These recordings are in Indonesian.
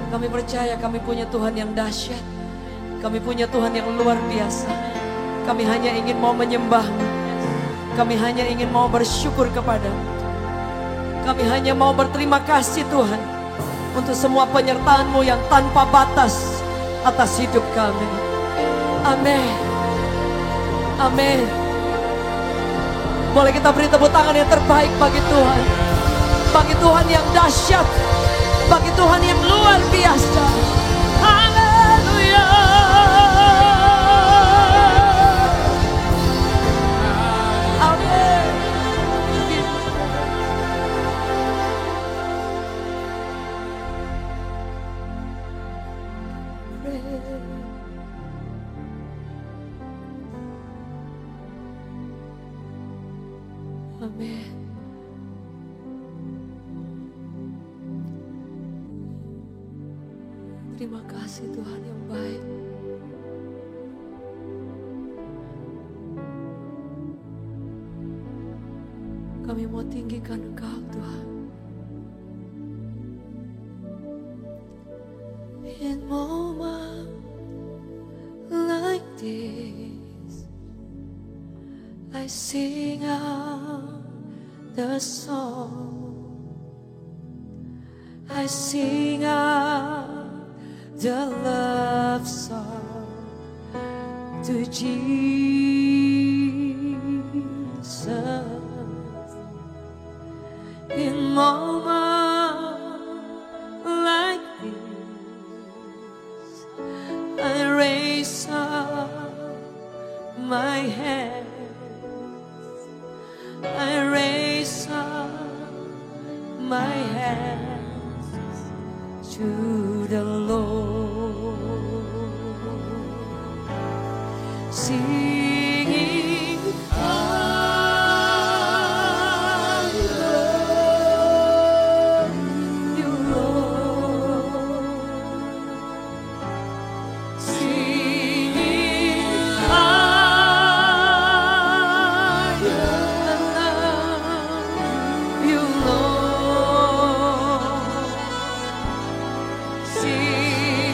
Kami percaya kami punya Tuhan yang dahsyat. Kami punya Tuhan yang luar biasa. Kami hanya ingin mau menyembah-Mu. Kami hanya ingin mau bersyukur kepada-Mu. Kami hanya mau berterima kasih Tuhan untuk semua penyertaan-Mu yang tanpa batas atas hidup kami. Amin. Amin. Boleh kita beri tepuk tangan yang terbaik bagi Tuhan. Bagi Tuhan yang dahsyat. Bagi Tuhan yang luar biasa. Haleluya. Amin. Amin. Terima kasih Tuhan yang baik. Kami mau tinggikan Engkau Tuhan. In moment like this, I sing out the song. I sing out the love song to Jesus. In moments like this, I raise up my hands. I raise up my hands to the Lord, singing, I love you, Lord, singing, I love you, Lord, singing.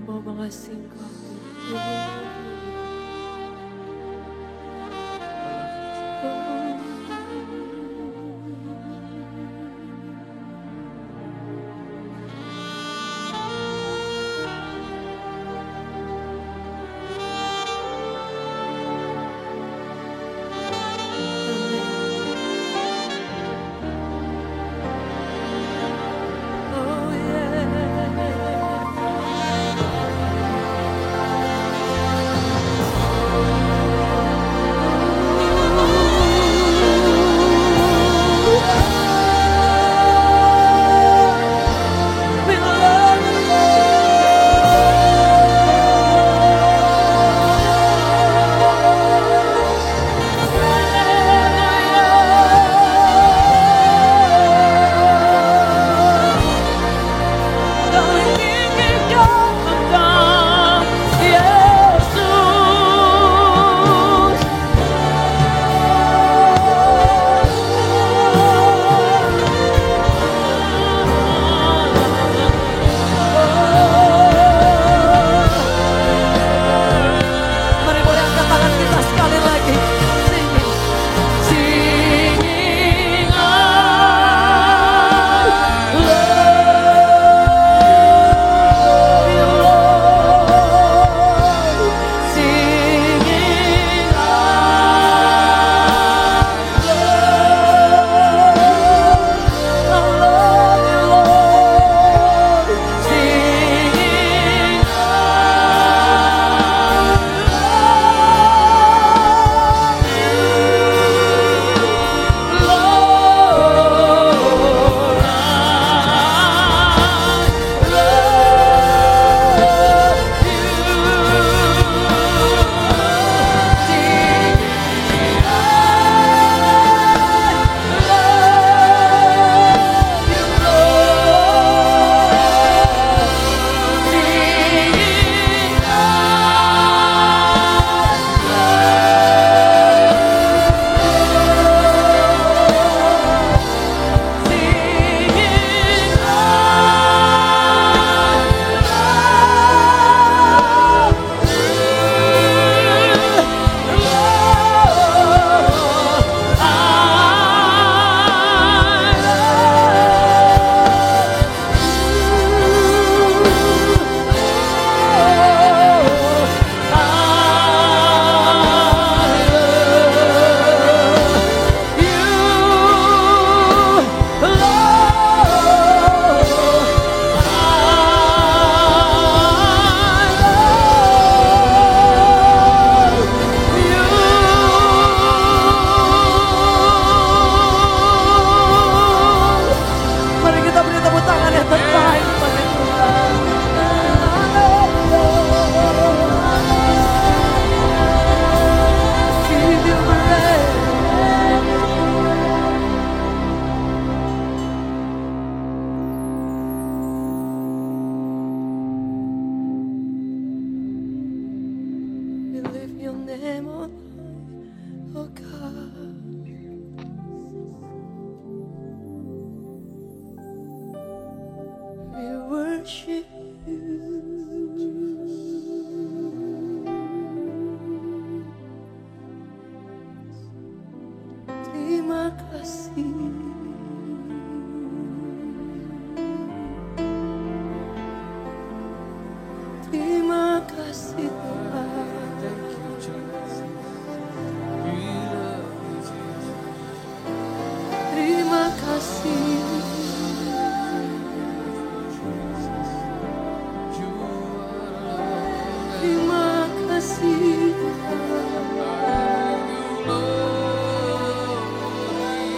mau mengasihi Engkau.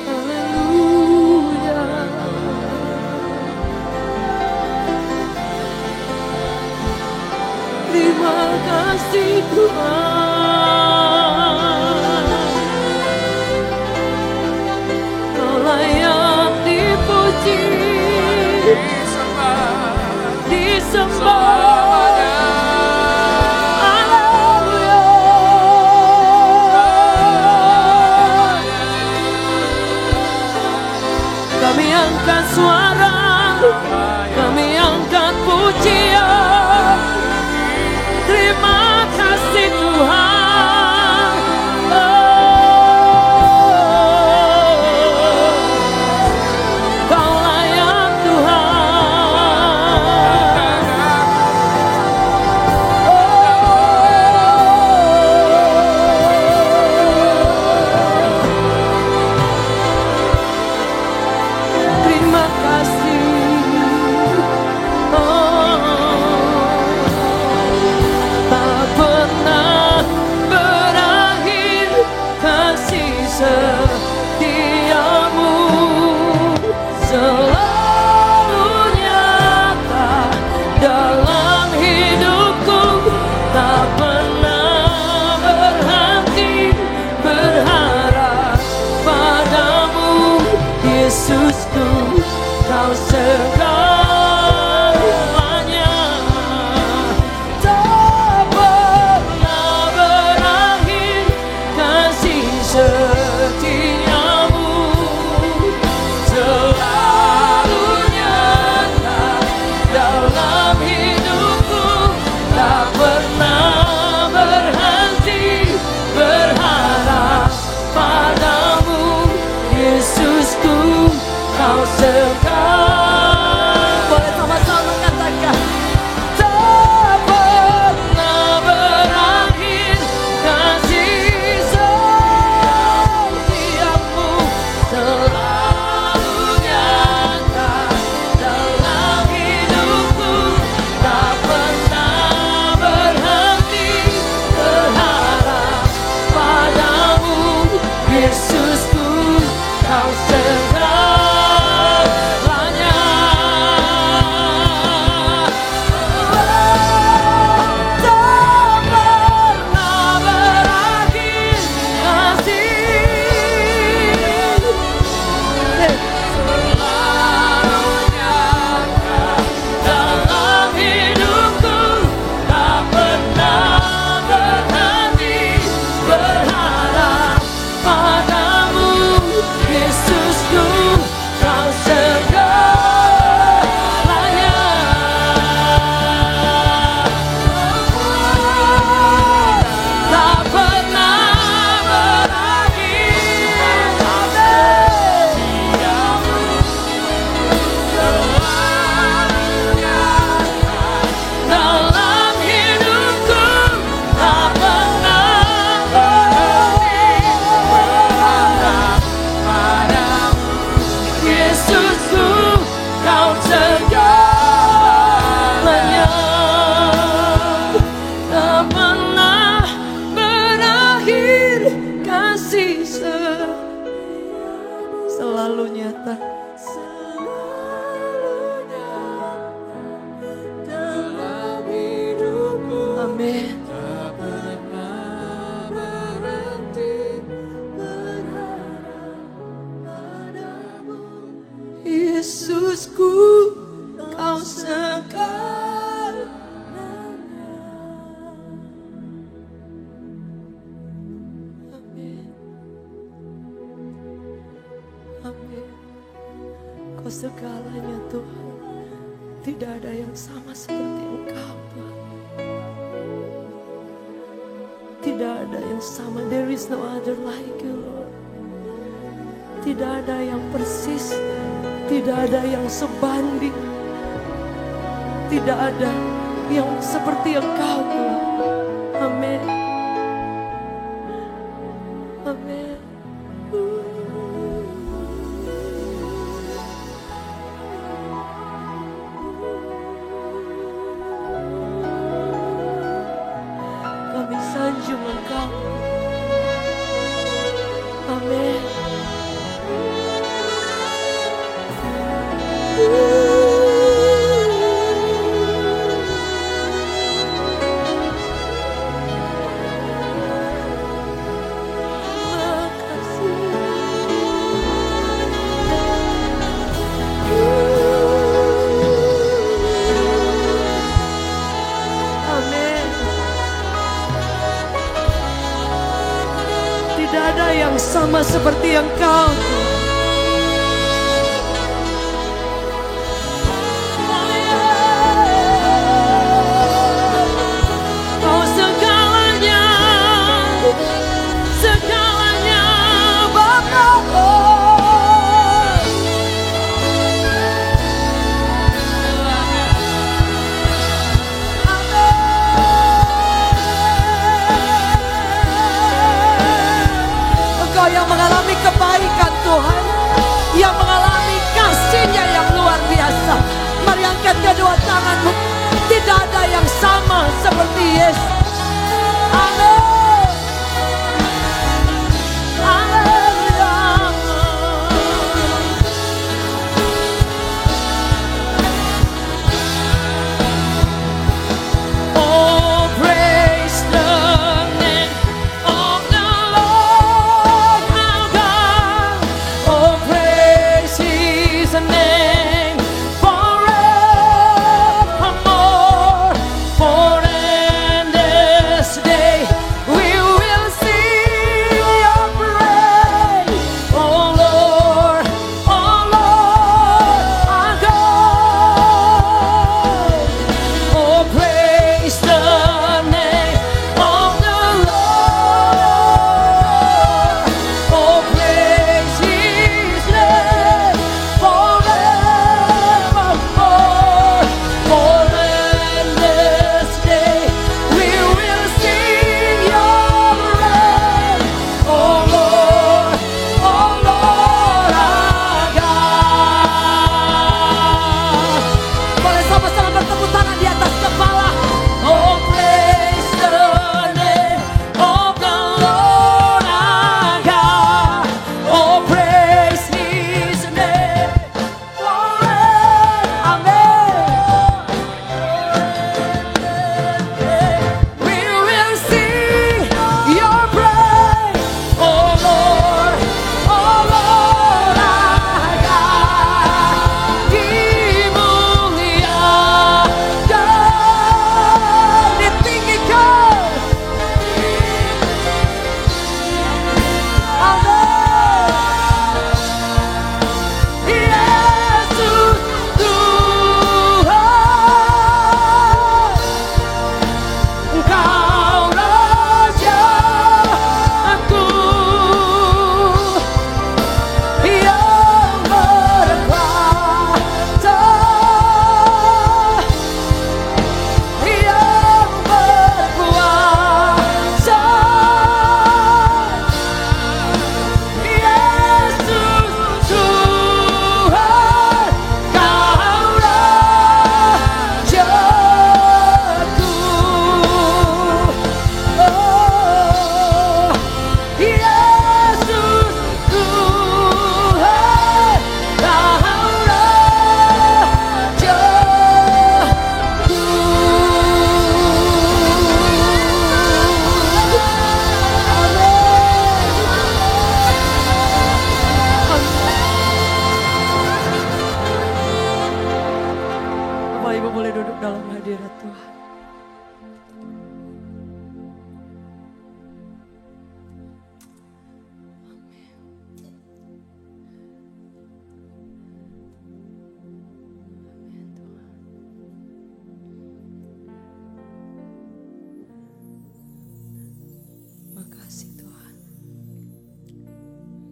Hallelujah. Yesusku, Kau segalanya. Tak pernah berakhir kasih setiamu, selalu nyata dalam hidupku. Tak pernah berhenti berharap padamu, Yesusku, Kau segalanya. Boleh sama-sama katakan, tak pernah berakhir kasih setiamu, selalu nyata dalam hidupku. Tak pernah berhenti berharap padamu, Yesusku, Kau segalanya. Tak pernah berakhir kasih, selalu nyata dalam hidupku. Tak pernah berhenti berharap padamu, Yesusku, Kau segalanya. Tak pernah berakhir setiamu, selalu nyata dalam hidupku. Tak pernah berhenti berharap padamu, Yesusku, Kau segalanya. Tak pernah berakhir kasih selalu nyata, selalu nyata dalam hidupku. Amin. Tak pernah berhenti berharap padamu, Yesusku, Kau segalanya. Amin. Amin. Kau segalanya, Tuhan. Tidak ada yang sama seperti Engkau, Tuhan. Tidak ada yang sama. There is no other like you, Lord. Tidak ada yang persis, tidak ada yang sebanding, tidak ada yang seperti Engkau, Tuhan. Amin. Amin. Kami sanjung Engkau. Amin. Tidak ada yang sama seperti Engkau. Kau segalanya, segalanya, Bapa. Engkau yang mengalami kebaikan, Tuhan, yang mengalami kasih-Nya yang luar biasa. Mari angkat kedua tanganmu. Tidak ada yang sama seperti Yesus. Amin. Haleluya. Oh, praise the name of the Lord our God. Oh, praise His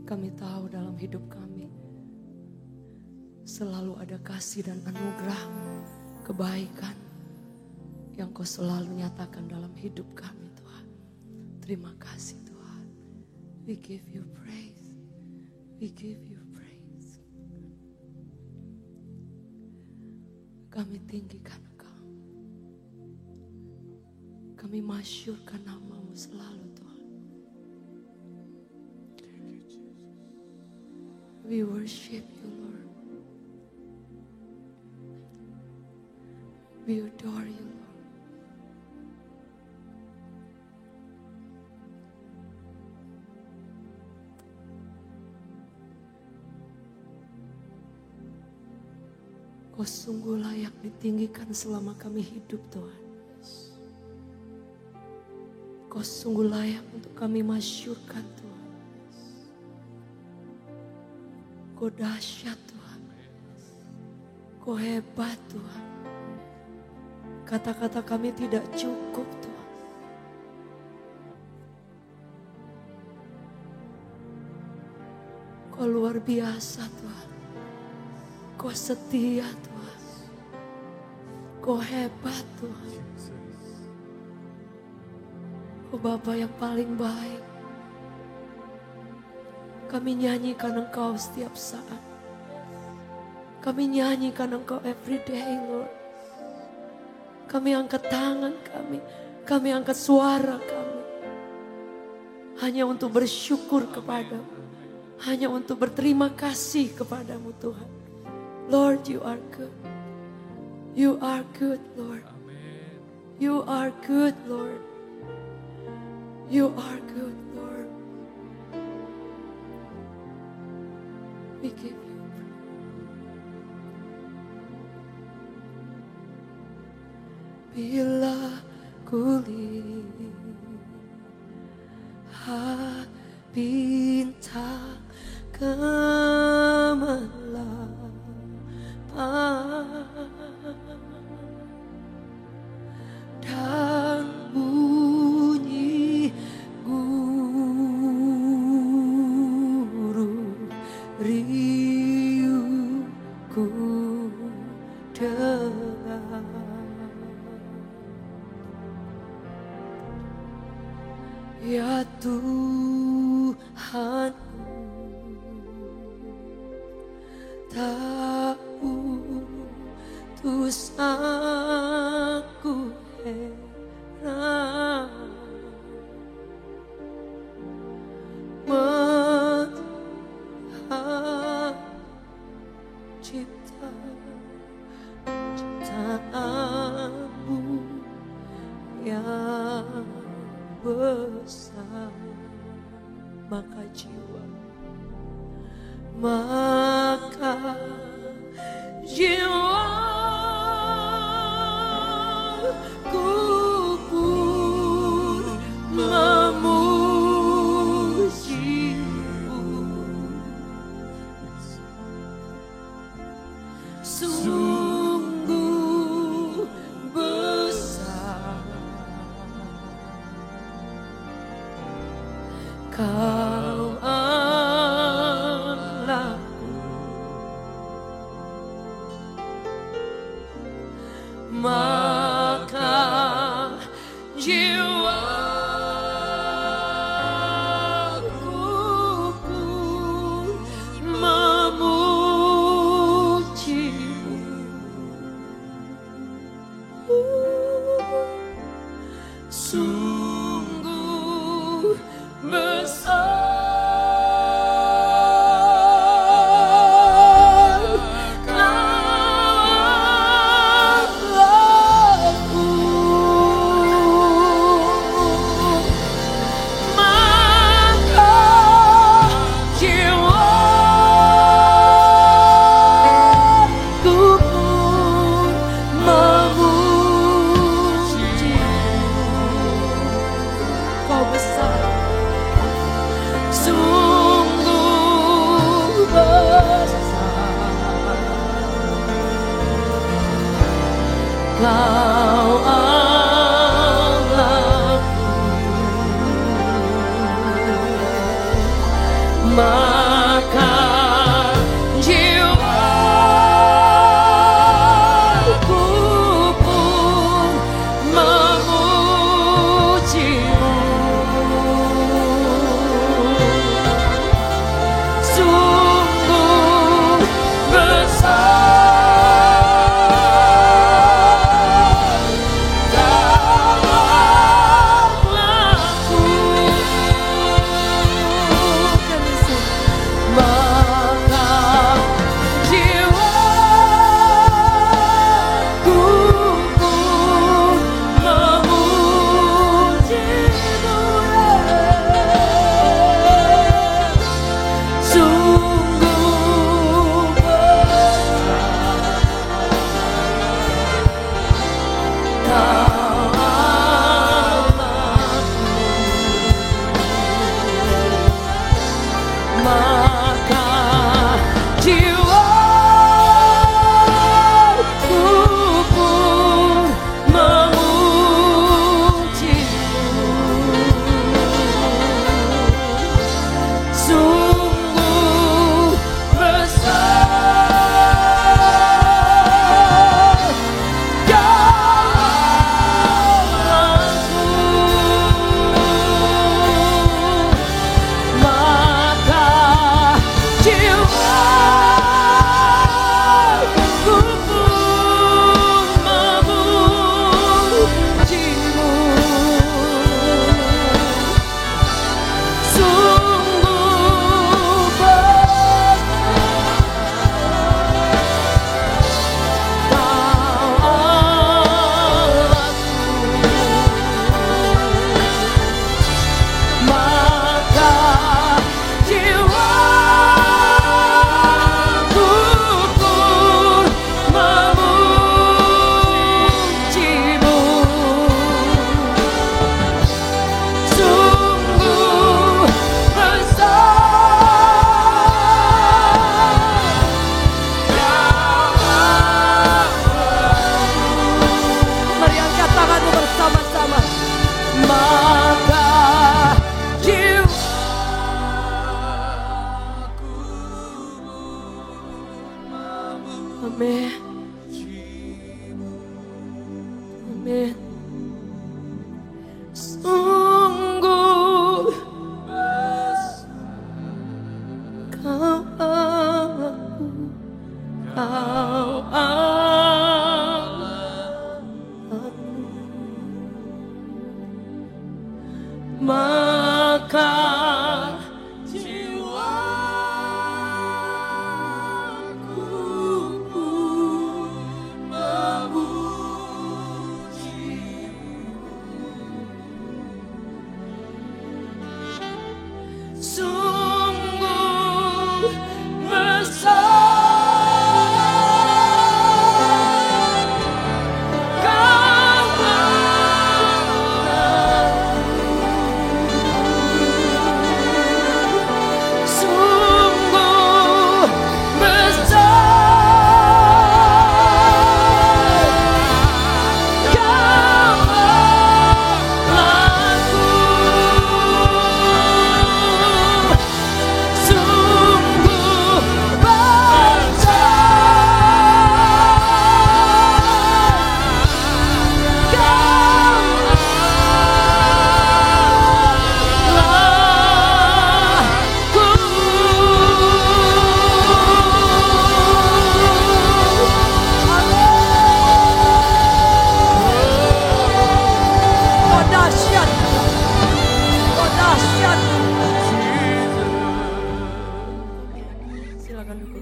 Kami tahu dalam hidup kami selalu ada kasih dan anugerah, kebaikan yang Kau selalu nyatakan dalam hidup kami Tuhan. Terima kasih Tuhan. We give you praise. We give you praise. Kami tinggikan Engkau. Kami masyurkan nama-Mu selalu Tuhan. We worship you Lord. We adore you Lord. Kau sungguh layak ditinggikan selama kami hidup Tuhan. Kau sungguh layak untuk kami masyurkan Tuhan. Kau dahsyat Tuhan. Kau hebat Tuhan. Kata-kata kami tidak cukup Tuhan. Kau luar biasa Tuhan. Kau setia Tuhan. Kau hebat Tuhan. Kau Bapa yang paling baik. Kami nyanyikan Engkau setiap saat. Kami nyanyikan Engkau every day Lord. Kami angkat tangan kami. Kami angkat suara kami. Hanya untuk bersyukur kepadamu. Hanya untuk berterima kasih kepadamu Tuhan. Lord, you are good. You are good, Lord. You are good, Lord. You are good, Lord. We give you praise. Bila kulihat bintang gemilang dan bunyi guru riuhku dengar, ya Tuhan tak putus aku heran melihat ciptaanmu yang besar. Maka jiwaku pun memujimu. Sungguh besar Kau Allahku, maka jiwaku pun memujimu. Sungguh besar Kau Allahku,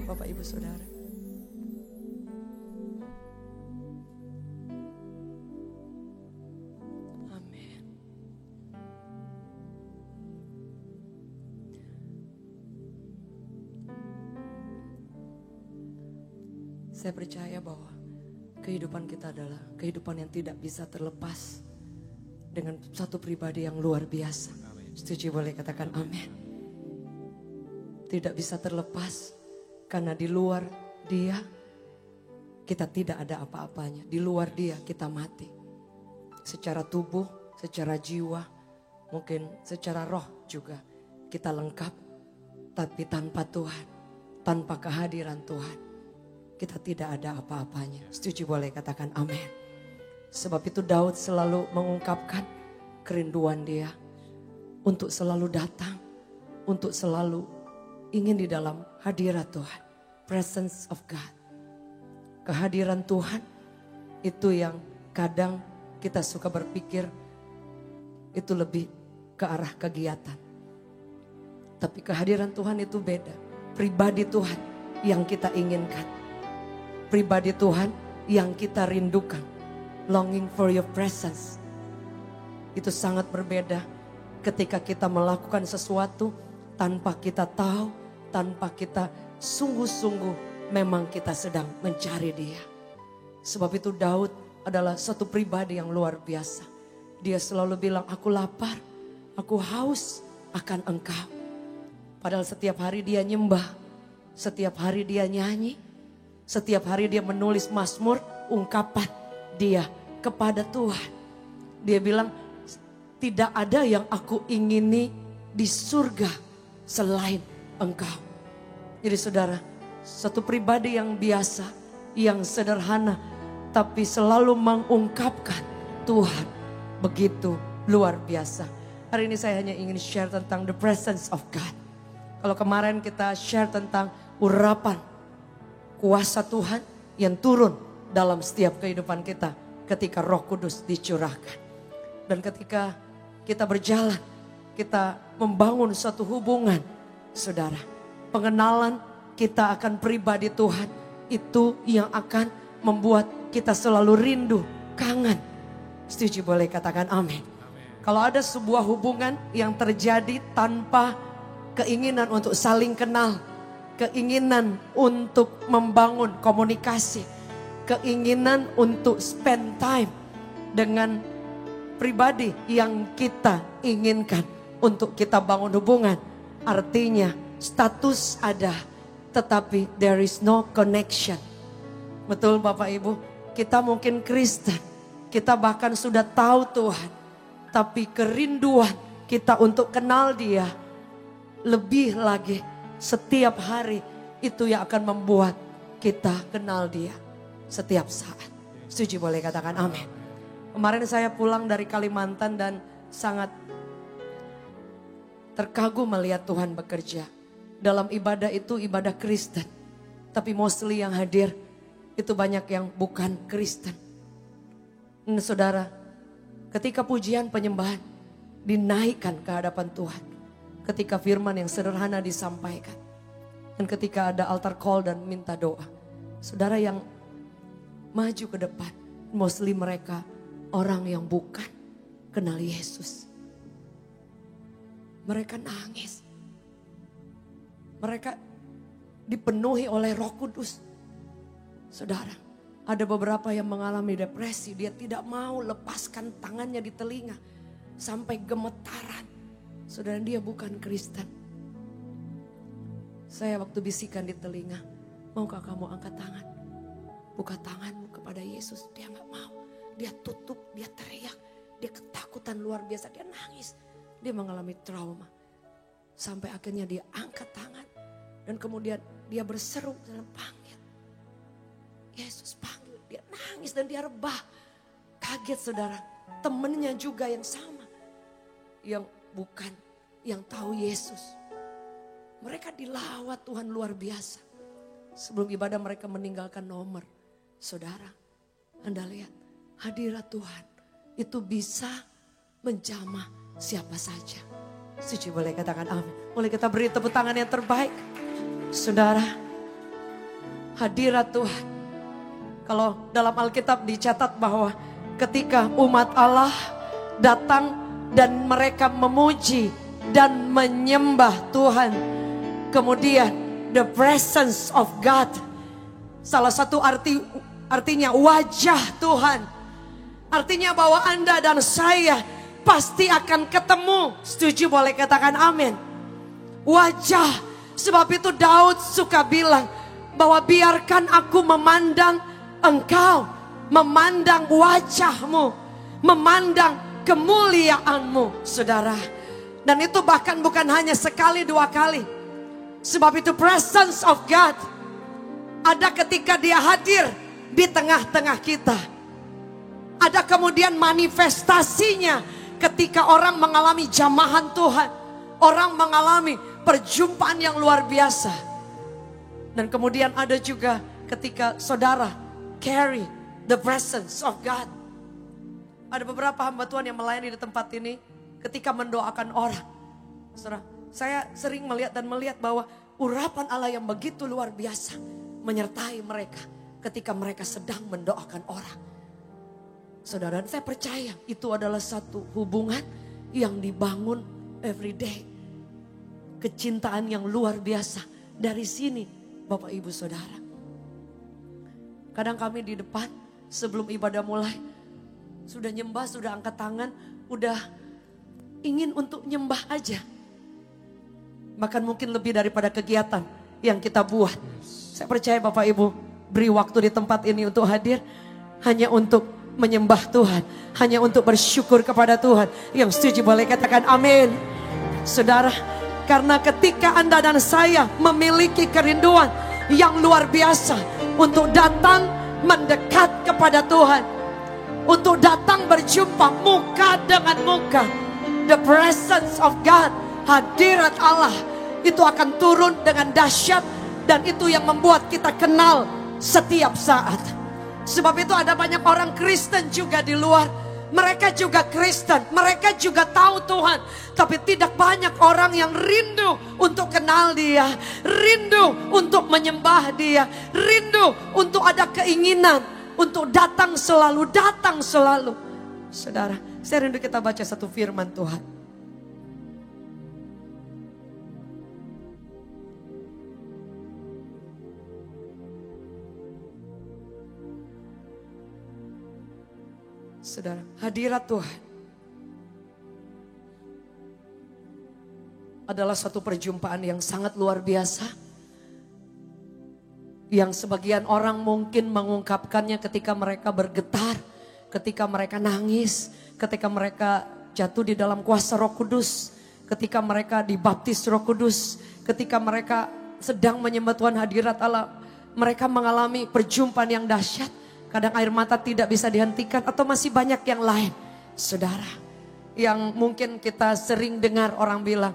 Bapak Ibu Saudara. Amin. Saya percaya bahwa kehidupan kita adalah kehidupan yang tidak bisa terlepas dengan satu pribadi yang luar biasa. Setuju boleh katakan amin. Tidak bisa terlepas karena di luar dia kita tidak ada apa-apanya. Di luar dia kita mati. Secara tubuh, secara jiwa, mungkin secara roh juga kita lengkap. Tapi tanpa Tuhan, tanpa kehadiran Tuhan, kita tidak ada apa-apanya. Setuju boleh katakan amin. Sebab itu Daud selalu mengungkapkan kerinduan dia untuk selalu datang, untuk selalu ingin di dalam hadirat Tuhan. Presence of God. Kehadiran Tuhan itu yang kadang kita suka berpikir itu lebih ke arah kegiatan. Tapi kehadiran Tuhan itu beda. Pribadi Tuhan yang kita inginkan. Pribadi Tuhan yang kita rindukan. Longing for your presence. Itu sangat berbeda ketika kita melakukan sesuatu tanpa kita tahu, tanpa kita sungguh-sungguh memang kita sedang mencari dia. Sebab itu Daud adalah satu pribadi yang luar biasa. Dia selalu bilang, aku lapar, aku haus akan engkau. Padahal setiap hari dia nyembah, setiap hari dia nyanyi, setiap hari dia menulis mazmur, ungkapan dia kepada Tuhan. Dia bilang, tidak ada yang aku ingini di surga selain engkau. Jadi saudara, satu pribadi yang biasa, yang sederhana, tapi selalu mengungkapkan Tuhan begitu luar biasa. Hari ini saya hanya ingin share tentang the presence of God. Kalau kemarin kita share tentang urapan kuasa Tuhan yang turun dalam setiap kehidupan kita ketika Roh Kudus dicurahkan. Dan ketika kita berjalan, kita membangun suatu hubungan, saudara. Pengenalan kita akan pribadi Tuhan itu yang akan membuat kita selalu rindu, kangen. Setuju boleh katakan amin. Kalau ada sebuah hubungan yang terjadi tanpa keinginan untuk saling kenal, keinginan untuk membangun komunikasi, keinginan untuk spend time dengan pribadi yang kita inginkan untuk kita bangun hubungan. Artinya status ada, tetapi there is no connection. Betul Bapak Ibu, kita mungkin Kristen, kita bahkan sudah tahu Tuhan, tapi kerinduan kita untuk kenal Dia lebih lagi setiap hari itu yang akan membuat kita kenal Dia setiap saat. Setuju boleh katakan amin. Kemarin saya pulang dari Kalimantan dan sangat terkagum melihat Tuhan bekerja. Dalam ibadah itu ibadah Kristen. Tapi mostly yang hadir itu banyak yang bukan Kristen. Nah, saudara, ketika pujian penyembahan dinaikkan ke hadapan Tuhan. Ketika firman yang sederhana disampaikan. Dan ketika ada altar call dan minta doa. Saudara yang maju ke depan. Mostly mereka orang yang bukan kenal Yesus. Mereka nangis. Mereka dipenuhi oleh Roh Kudus. Saudara, ada beberapa yang mengalami depresi. Dia tidak mau lepaskan tangannya di telinga. Sampai gemetaran. Saudara, dia bukan Kristen. Saya waktu bisikan di telinga. Maukah kamu angkat tangan? Buka tanganmu kepada Yesus. Dia gak mau. Dia tutup, dia teriak. Dia ketakutan luar biasa. Dia nangis. Dia mengalami trauma. Sampai akhirnya dia angkat tangan. Dan kemudian dia berseru dalam panggil. Yesus panggil. Dia nangis dan dia rebah. Kaget saudara. Temennya juga yang sama. Yang bukan. Yang tahu Yesus. Mereka dilawat Tuhan luar biasa. Sebelum ibadah mereka meninggalkan nomor. Saudara. Anda lihat. Hadirat Tuhan. Itu bisa menjamah siapa saja. Setuju boleh katakan amin. Boleh kita beri tepuk tangan yang terbaik. Saudara, hadirat Tuhan. Kalau dalam Alkitab dicatat bahwa ketika umat Allah datang dan mereka memuji dan menyembah Tuhan, kemudian the presence of God, salah satu artinya wajah Tuhan. Artinya bahwa Anda dan saya pasti akan ketemu. Setuju, boleh katakan amin. Wajah. Sebab itu Daud suka bilang bahwa biarkan aku memandang Engkau, memandang wajahmu, memandang kemuliaanmu, saudara. Dan itu bahkan bukan hanya sekali dua kali. Sebab itu presence of God ada ketika dia hadir di tengah-tengah kita. Ada kemudian manifestasinya ketika orang mengalami jamahan Tuhan. Orang mengalami perjumpaan yang luar biasa. Dan kemudian ada juga ketika saudara carry the presence of God. Ada beberapa hamba Tuhan yang melayani di tempat ini ketika mendoakan orang. Saudara, saya sering melihat bahwa urapan Allah yang begitu luar biasa menyertai mereka ketika mereka sedang mendoakan orang. Saudara, dan saya percaya itu adalah satu hubungan yang dibangun every day. Kecintaan yang luar biasa dari sini, Bapak Ibu Saudara. Kadang kami di depan sebelum ibadah mulai sudah nyembah, sudah angkat tangan, udah ingin untuk nyembah aja. Bahkan mungkin lebih daripada kegiatan yang kita buat. Saya percaya Bapak Ibu beri waktu di tempat ini untuk hadir hanya untuk menyembah Tuhan, hanya untuk bersyukur kepada Tuhan. Yang setuju boleh katakan amin. Saudara, karena ketika Anda dan saya memiliki kerinduan yang luar biasa untuk datang mendekat kepada Tuhan, untuk datang berjumpa muka dengan muka, the presence of God, hadirat Allah itu akan turun dengan dahsyat. Dan itu yang membuat kita kenal setiap saat. Sebab itu ada banyak orang Kristen juga di luar. Mereka juga Kristen, mereka juga tahu Tuhan. Tapi tidak banyak orang yang rindu untuk kenal Dia. Rindu untuk menyembah Dia. Rindu untuk ada keinginan untuk datang selalu, datang selalu. Saudara, saya rindu kita baca satu firman Tuhan. Saudara, hadirat Tuhan adalah satu perjumpaan yang sangat luar biasa. Yang sebagian orang mungkin mengungkapkannya ketika mereka bergetar, ketika mereka nangis, ketika mereka jatuh di dalam kuasa Roh Kudus, ketika mereka dibaptis Roh Kudus, ketika mereka sedang menyembah Tuhan, hadirat Allah, mereka mengalami perjumpaan yang dahsyat. Kadang air mata tidak bisa dihentikan atau masih banyak yang lain. Saudara, yang mungkin kita sering dengar orang bilang,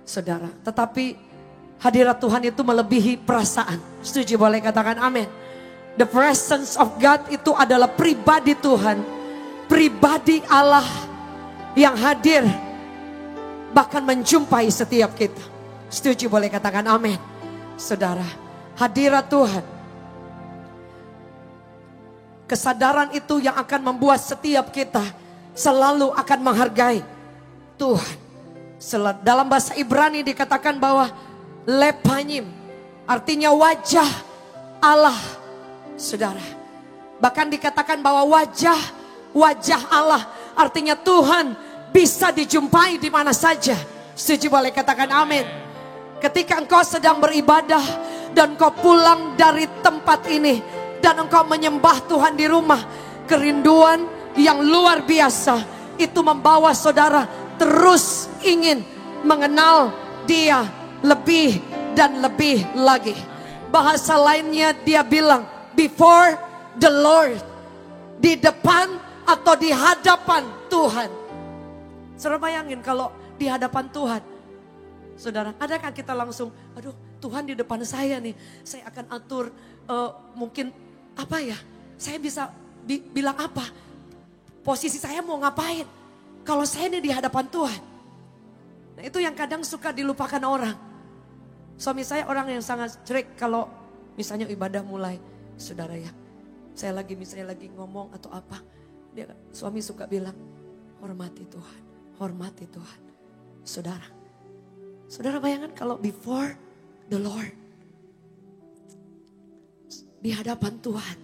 saudara, tetapi hadirat Tuhan itu melebihi perasaan. Setuju boleh katakan amin. The presence of God itu adalah pribadi Tuhan. Pribadi Allah yang hadir bahkan menjumpai setiap kita. Setuju boleh katakan amin. Saudara, hadirat Tuhan, kesadaran itu yang akan membuat setiap kita selalu akan menghargai Tuhan. Dalam bahasa Ibrani dikatakan bahwa lepanyim artinya wajah Allah. Saudara, bahkan dikatakan bahwa wajah Allah artinya Tuhan bisa dijumpai di mana saja. Setuju boleh katakan amin. Ketika engkau sedang beribadah dan engkau pulang dari tempat ini dan engkau menyembah Tuhan di rumah, kerinduan yang luar biasa itu membawa saudara terus ingin mengenal Dia lebih dan lebih lagi. Bahasa lainnya dia bilang before the Lord, di depan atau di hadapan Tuhan. Saudara bayangin kalau di hadapan Tuhan, saudara, adakah kita langsung, aduh Tuhan di depan saya nih, saya akan atur mungkin apa ya, saya bisa bilang apa, posisi saya mau ngapain kalau saya ini di hadapan Tuhan. Nah, itu yang kadang suka dilupakan orang. Suami saya orang yang sangat strict, kalau Misalnya ibadah mulai, saudara ya. Saya misalnya lagi ngomong atau apa. Suami suka bilang, hormati Tuhan, hormati Tuhan. Saudara bayangkan kalau before the Lord. Di hadapan Tuhan.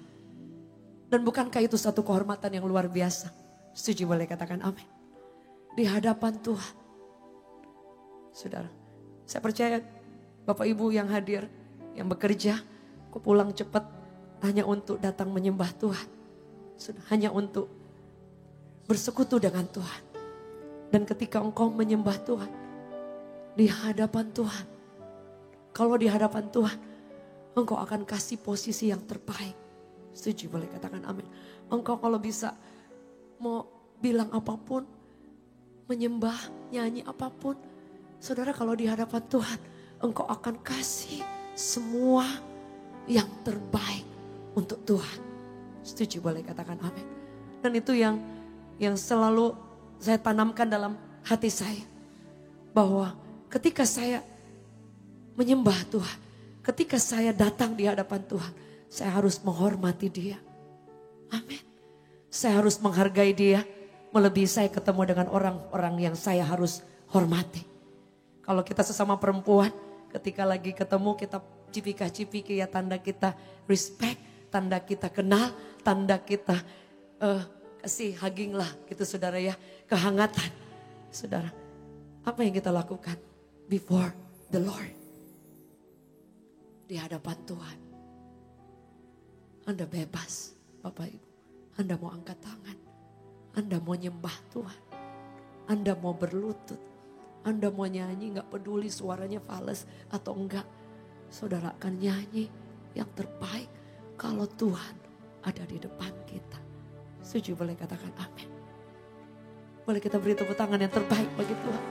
Dan bukankah itu satu kehormatan yang luar biasa? Setuju, boleh katakan amin. Di hadapan Tuhan. Saudara, saya percaya Bapak Ibu yang hadir, yang bekerja, kok pulang cepat hanya untuk datang menyembah Tuhan. Hanya untuk bersekutu dengan Tuhan. Dan ketika engkau menyembah Tuhan, di hadapan Tuhan. Kalau di hadapan Tuhan, engkau akan kasih posisi yang terbaik. Setuju, boleh katakan amin. Engkau kalau bisa mau bilang apapun, menyembah, nyanyi apapun. Saudara, kalau di hadapan Tuhan, engkau akan kasih semua yang terbaik untuk Tuhan. Setuju, boleh katakan amin. Dan itu yang selalu saya tanamkan dalam hati saya. Bahwa ketika saya menyembah Tuhan, ketika saya datang di hadapan Tuhan, saya harus menghormati Dia. Amin. Saya harus menghargai Dia, melebihi saya ketemu dengan orang-orang yang saya harus hormati. Kalau kita sesama perempuan, ketika lagi ketemu kita cipika-cipiki ya, tanda kita respect, tanda kita kenal, tanda kita kasih hugging lah gitu saudara ya, kehangatan. Saudara, apa yang kita lakukan before the Lord? Di hadapan Tuhan. Anda bebas Bapak Ibu. Anda mau angkat tangan. Anda mau nyembah Tuhan. Anda mau berlutut. Anda mau nyanyi, gak peduli suaranya fals atau enggak. Saudara akan nyanyi yang terbaik kalau Tuhan ada di depan kita. Setuju, boleh katakan amin. Boleh kita beri tepuk tangan yang terbaik bagi Tuhan.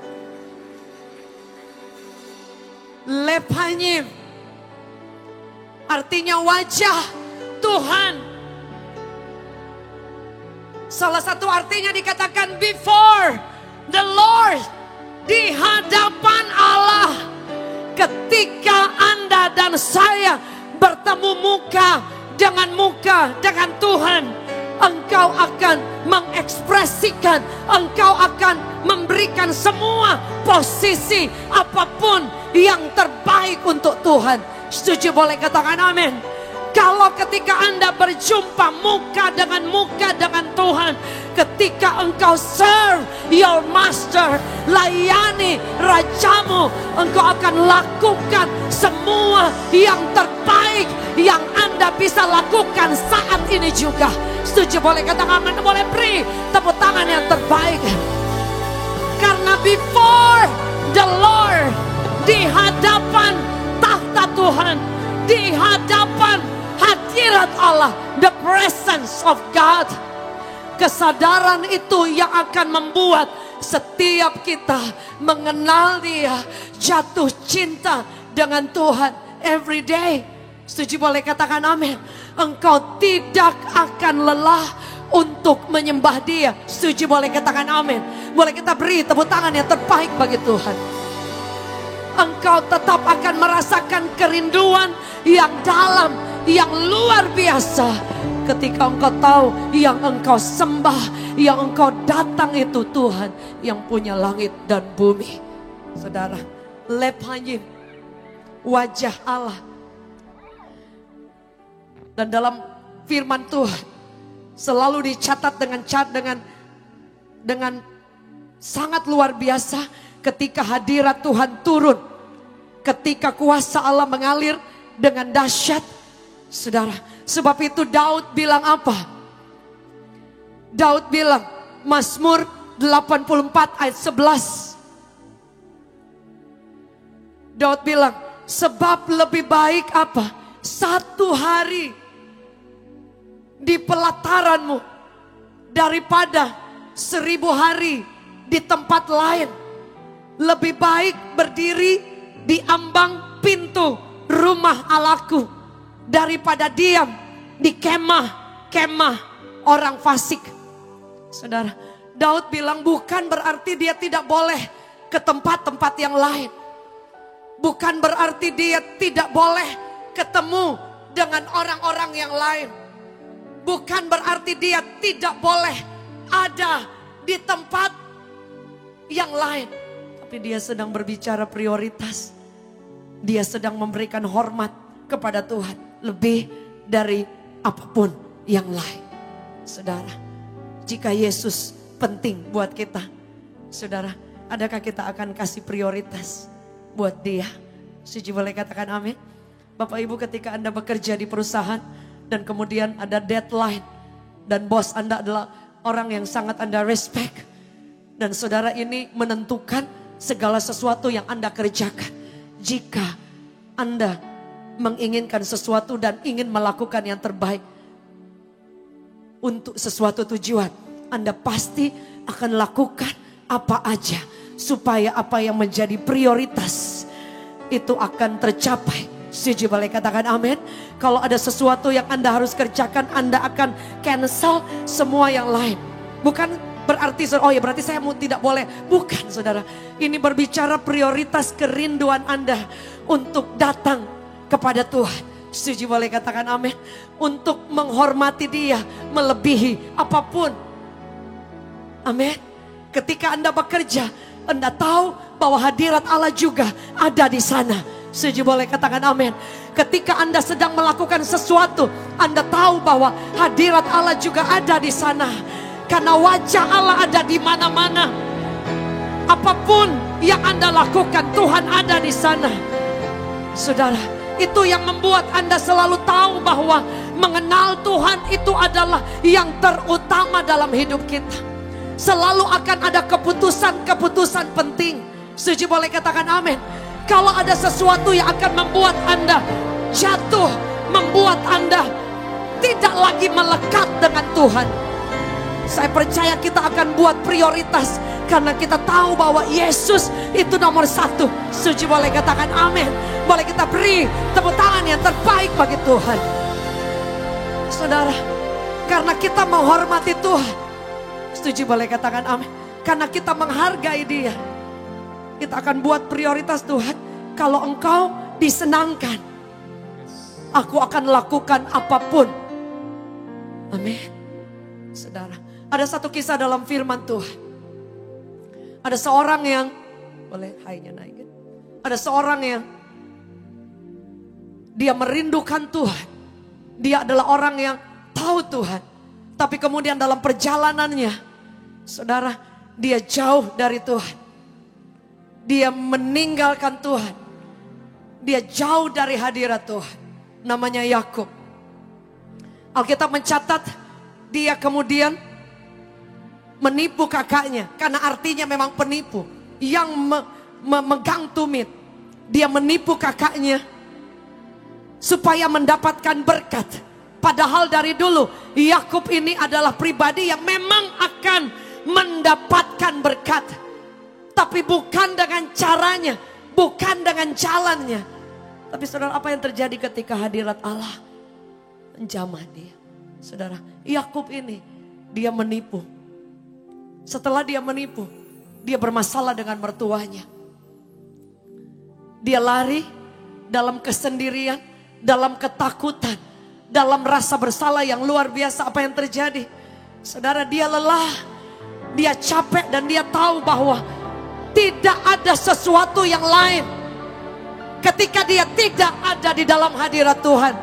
Lepanyim artinya wajah Tuhan. Salah satu artinya dikatakan before the Lord. Di hadapan Allah. Ketika Anda dan saya bertemu muka dengan Tuhan. Engkau akan mengekspresikan, engkau akan memberikan semua posisi apapun yang terbaik untuk Tuhan. Setuju, boleh katakan amin. Kalau ketika Anda berjumpa muka dengan Tuhan, ketika engkau serve your master, layani rajamu, engkau akan lakukan semua yang terbaik yang Anda bisa lakukan saat ini juga. Setuju, boleh katakan amin, boleh beri tepuk tangan yang terbaik. Karena before the Lord, di hadapan tahta Tuhan, di hadapan hadirat Allah, the presence of God. Kesadaran itu yang akan membuat setiap kita mengenal Dia, jatuh cinta dengan Tuhan every day. Setuju, boleh katakan amin. Engkau tidak akan lelah untuk menyembah Dia. Setuju, boleh katakan amin. Boleh kita beri tepuk tangan yang terbaik bagi Tuhan. Engkau tetap akan merasakan kerinduan yang dalam, yang luar biasa. Ketika engkau tahu yang engkau sembah, yang engkau datang itu Tuhan yang punya langit dan bumi. Saudara, lepanyim, wajah Allah. Dan dalam firman Tuhan selalu dicatat dengan sangat luar biasa ketika hadirat Tuhan turun. Ketika kuasa Allah mengalir dengan dahsyat. Saudara, sebab itu Daud bilang apa? Daud bilang, Mazmur 84 ayat 11. Daud bilang, sebab lebih baik apa? 1 hari di pelataranmu daripada 1000 hari di tempat lain. Lebih baik berdiri di ambang pintu rumah Allahku daripada diam di kemah orang fasik. Saudara, Daud bilang bukan berarti dia tidak boleh ke tempat-tempat yang lain. Bukan berarti dia tidak boleh ketemu dengan orang-orang yang lain. Bukan berarti dia tidak boleh ada di tempat yang lain. Tapi dia sedang berbicara prioritas. Dia sedang memberikan hormat kepada Tuhan. Lebih dari apapun yang lain. Saudara, jika Yesus penting buat kita. Saudara, adakah kita akan kasih prioritas buat dia? Setuju boleh katakan amin? Bapak Ibu, ketika Anda bekerja di perusahaan dan kemudian ada deadline. Dan bos Anda adalah orang yang sangat Anda respect. Dan saudara ini menentukan segala sesuatu yang Anda kerjakan. Jika Anda menginginkan sesuatu dan ingin melakukan yang terbaik untuk sesuatu tujuan, Anda pasti akan lakukan apa aja supaya apa yang menjadi prioritas itu akan tercapai. Setuju boleh katakan amin? Kalau ada sesuatu yang Anda harus kerjakan, Anda akan cancel semua yang lain. Bukan berarti, oh ya berarti saya tidak boleh. Bukan saudara. Ini berbicara prioritas kerinduan Anda untuk datang kepada Tuhan. Setuju boleh katakan amin? Untuk menghormati dia melebihi apapun. Amin. Ketika Anda bekerja, Anda tahu bahwa hadirat Allah juga ada di sana. Setuju boleh katakan amin. Ketika Anda sedang melakukan sesuatu, Anda tahu bahwa hadirat Allah juga ada di sana. Karena wajah Allah ada di mana-mana. Apapun yang Anda lakukan, Tuhan ada di sana. Saudara, itu yang membuat Anda selalu tahu bahwa mengenal Tuhan itu adalah yang terutama dalam hidup kita. Selalu akan ada keputusan-keputusan penting. Setuju boleh katakan amin. Kalau ada sesuatu yang akan membuat Anda jatuh, membuat Anda tidak lagi melekat dengan Tuhan, saya percaya kita akan buat prioritas. Karena kita tahu bahwa Yesus itu nomor satu. Setuju boleh katakan amin. Boleh kita beri tepuk tangan yang terbaik bagi Tuhan. Saudara, karena kita menghormati Tuhan. Setuju boleh katakan amin. Karena kita menghargai dia, kita akan buat prioritas. Tuhan, kalau engkau disenangkan, aku akan lakukan apapun. Amin. Saudara, ada satu kisah dalam firman Tuhan. Ada seorang yang, boleh high-nya naikin. Ada seorang yang dia merindukan Tuhan. Dia adalah orang yang tahu Tuhan. Tapi kemudian dalam perjalanannya, saudara, dia jauh dari Tuhan. Dia meninggalkan Tuhan. Dia jauh dari hadirat Tuhan. Namanya Yakub. Alkitab mencatat dia kemudian menipu kakaknya. Karena artinya memang penipu. Yang memegang tumit. Dia menipu kakaknya supaya mendapatkan berkat. Padahal dari dulu Yakub ini adalah pribadi yang memang akan mendapatkan berkat. Tapi bukan dengan caranya, bukan dengan jalannya. Tapi saudara, apa yang terjadi ketika hadirat Allah menjamah dia? Saudara, Yakub ini dia menipu. Setelah dia menipu, dia bermasalah dengan mertuanya. Dia lari dalam kesendirian, dalam ketakutan, dalam rasa bersalah yang luar biasa. Apa yang terjadi? Saudara, dia lelah, dia capek dan dia tahu bahwa tidak ada sesuatu yang lain ketika dia tidak ada di dalam hadirat Tuhan.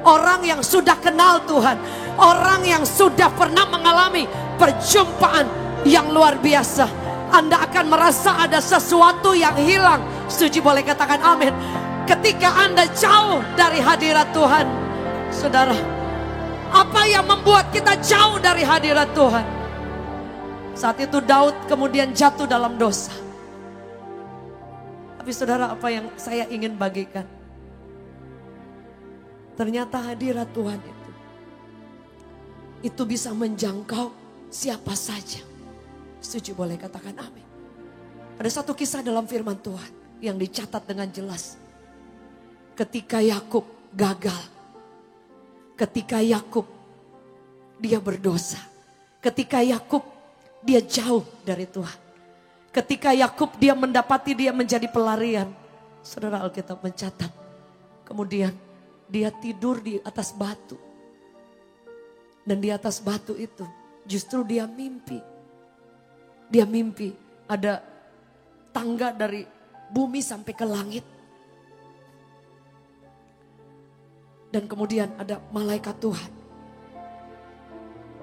Orang yang sudah kenal Tuhan, orang yang sudah pernah mengalami perjumpaan yang luar biasa, Anda akan merasa ada sesuatu yang hilang. Setuju boleh katakan amin. Ketika Anda jauh dari hadirat Tuhan, saudara, apa yang membuat kita jauh dari hadirat Tuhan? Saat itu Daud kemudian jatuh dalam dosa. Tapi saudara, apa yang saya ingin bagikan? Ternyata hadirat Tuhan itu bisa menjangkau siapa saja. Setuju boleh katakan amin. Ada satu kisah dalam firman Tuhan yang dicatat dengan jelas. Ketika Yakub gagal. Ketika Yakub dia berdosa. Ketika Yakub dia jauh dari Tuhan. Ketika Yakub dia mendapati dia menjadi pelarian. Saudara, Alkitab mencatat. Kemudian dia tidur di atas batu. Dan di atas batu itu justru dia mimpi. Dia mimpi ada tangga dari bumi sampai ke langit. Dan kemudian ada malaikat Tuhan.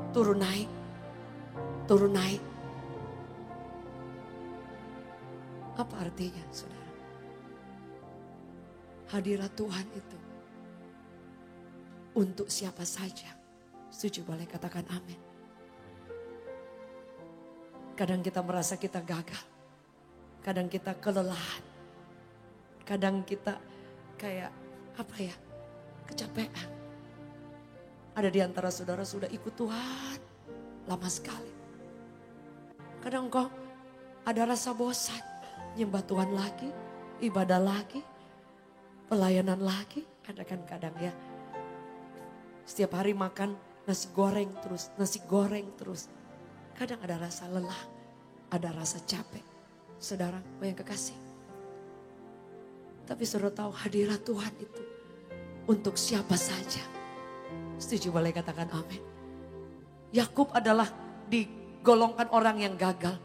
Turun naik. Turun naik. Apa artinya, saudara? Hadirat Tuhan itu untuk siapa saja. Setuju, boleh katakan amin. Kadang kita merasa kita gagal. Kadang kita kelelahan. Kadang kita kayak kecapean. Ada di antara saudara sudah ikut Tuhan lama sekali. Kadang kok ada rasa bosan. Nyembah Tuhan lagi, ibadah lagi, pelayanan lagi. Ada kan kadang ya. Setiap hari makan nasi goreng terus, nasi goreng terus. Kadang ada rasa lelah, ada rasa capek. Saudara, yang kekasih. Tapi saudara tahu hadirat Tuhan itu untuk siapa saja. Setuju, boleh katakan amin. Yakub adalah digolongkan orang yang gagal.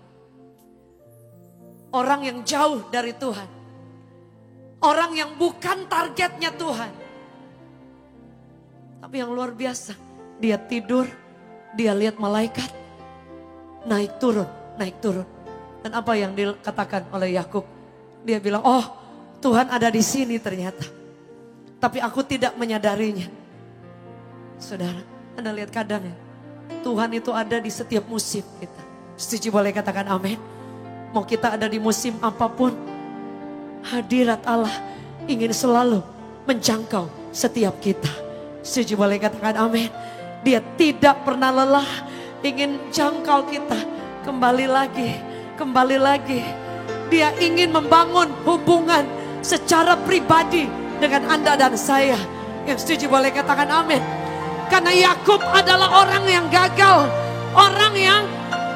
Orang yang jauh dari Tuhan. Orang yang bukan targetnya Tuhan. Tapi yang luar biasa, dia tidur, dia lihat malaikat, naik turun. Dan apa yang dikatakan oleh Yakub? Dia bilang, oh Tuhan ada di sini ternyata. Tapi aku tidak menyadarinya. Saudara, Anda lihat kadang ya, Tuhan itu ada di setiap musim kita. Setuju, boleh katakan amin. Mau kita ada di musim apapun, hadirat Allah ingin selalu menjangkau setiap kita. Setuju, boleh katakan amin. Dia tidak pernah lelah, ingin jangkau kita. Kembali lagi. Dia ingin membangun hubungan secara pribadi dengan Anda dan saya. Yang setuju boleh katakan amin. Karena Yakub adalah orang yang gagal. Orang yang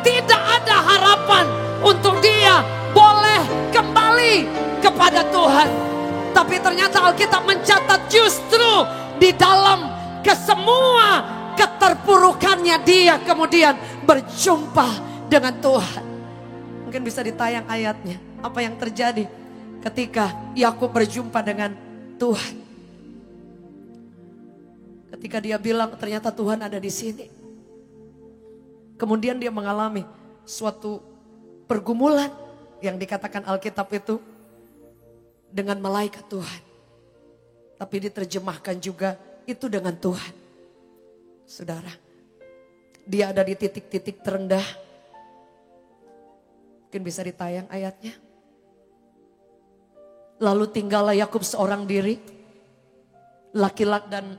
tidak ada harapan untuk dia boleh kembali kepada Tuhan. Tapi ternyata Alkitab mencatat justru di dalam kesemua keterpurukannya dia kemudian berjumpa dengan Tuhan. Mungkin bisa ditayang ayatnya. Apa yang terjadi ketika Yakub berjumpa dengan Tuhan. Ketika dia bilang ternyata Tuhan ada di sini. Kemudian dia mengalami suatu pergumulan yang dikatakan Alkitab itu dengan malaikat Tuhan. Tapi diterjemahkan juga itu dengan Tuhan. Saudara, dia ada di titik-titik terendah. Mungkin bisa ditayang ayatnya. Lalu tinggallah Yakub seorang diri. Laki-laki dan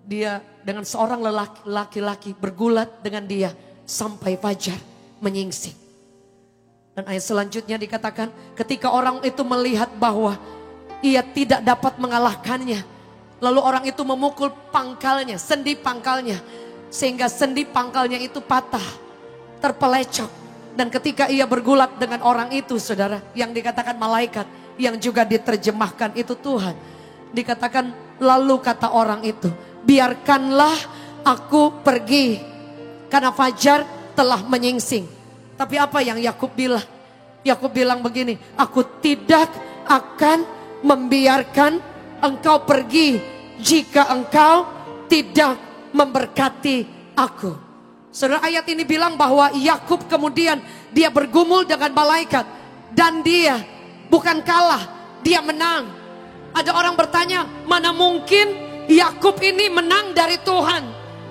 dia dengan seorang laki-laki bergulat dengan dia sampai fajar menyingsing. Dan ayat selanjutnya dikatakan ketika orang itu melihat bahwa ia tidak dapat mengalahkannya. Lalu orang itu memukul pangkalnya, sendi pangkalnya. Sehingga sendi pangkalnya itu patah, terpelecok. Dan ketika ia bergulat dengan orang itu saudara, yang dikatakan malaikat, yang juga diterjemahkan itu Tuhan. Dikatakan lalu kata orang itu, biarkanlah aku pergi karena fajar telah menyingsing. Tapi apa yang Yakub bilang? Yakub bilang begini, aku tidak akan membiarkan engkau pergi jika engkau tidak memberkati aku. Saudara, ayat ini bilang bahwa Yakub kemudian dia bergumul dengan malaikat dan dia bukan kalah, dia menang. Ada orang bertanya, mana mungkin Yakub ini menang dari Tuhan?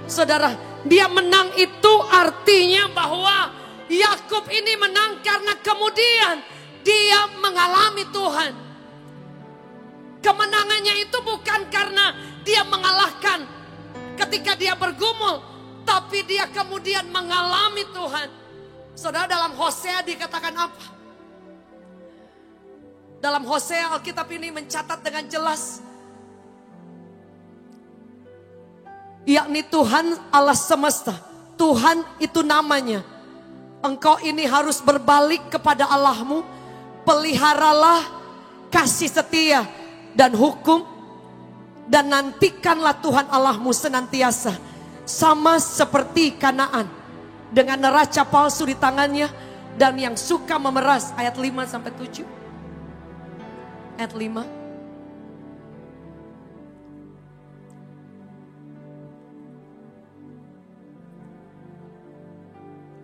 Saudara, dia menang itu artinya bahwa Yakub ini menang karena kemudian dia mengalami Tuhan. Kemenangannya itu bukan karena dia mengalahkan ketika dia bergumul, tapi dia kemudian mengalami Tuhan. Saudara, dalam Hosea dikatakan apa? Dalam Hosea Alkitab ini mencatat dengan jelas, yakni Tuhan Allah semesta. Tuhan itu namanya. Engkau ini harus berbalik kepada Allahmu. Peliharalah kasih setia dan hukum Dan nantikanlah Tuhan Allahmu senantiasa, sama seperti Kanaan, dengan neraca palsu di tangannya dan yang suka memeras. Ayat 5-7. Ayat 5.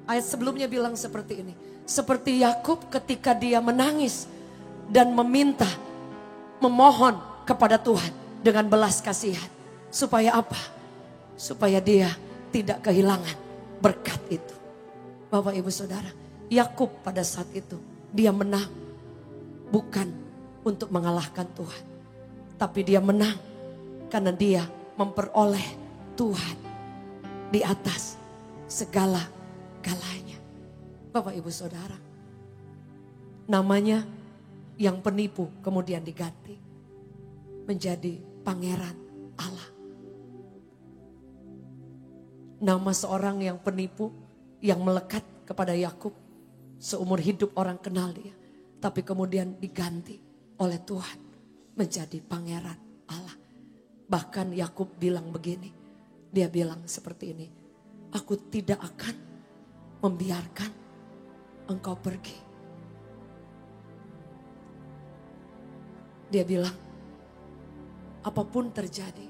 Ayat sebelumnya bilang seperti ini. Seperti Yakub ketika dia menangis dan meminta, memohon kepada Tuhan dengan belas kasihan. Supaya apa? Supaya dia tidak kehilangan berkat itu. Bapak Ibu Saudara, Yakub pada saat itu dia menang bukan untuk mengalahkan Tuhan, tapi dia menang karena dia memperoleh Tuhan di atas segala galanya. Bapak Ibu Saudara, namanya yang penipu kemudian diganti menjadi Pangeran Allah. Nama seorang yang penipu yang melekat kepada Yakub, seumur hidup orang kenal dia, tapi kemudian diganti oleh Tuhan menjadi Pangeran Allah. Bahkan Yakub bilang begini, dia bilang seperti ini, aku tidak akan membiarkan engkau pergi. Dia bilang, apapun terjadi,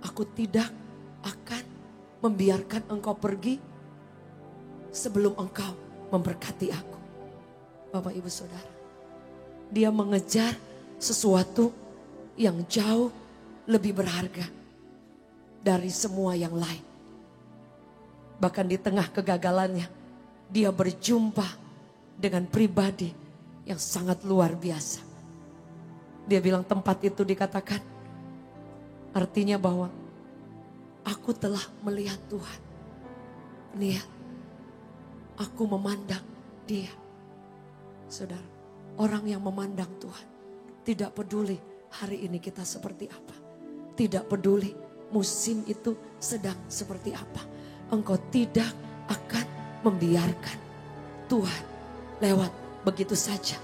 aku tidak akan membiarkan engkau pergi sebelum engkau memberkati aku. Bapak Ibu Saudara, dia mengejar sesuatu yang jauh lebih berharga dari semua yang lain. Bahkan di tengah kegagalannya, dia berjumpa dengan pribadi yang sangat luar biasa. Dia bilang tempat itu dikatakan, artinya bahwa aku telah melihat Tuhan. Lihat, aku memandang dia. Saudara, orang yang memandang Tuhan, tidak peduli hari ini kita seperti apa. Tidak peduli musim itu sedang seperti apa. Engkau tidak akan membiarkan Tuhan lewat begitu saja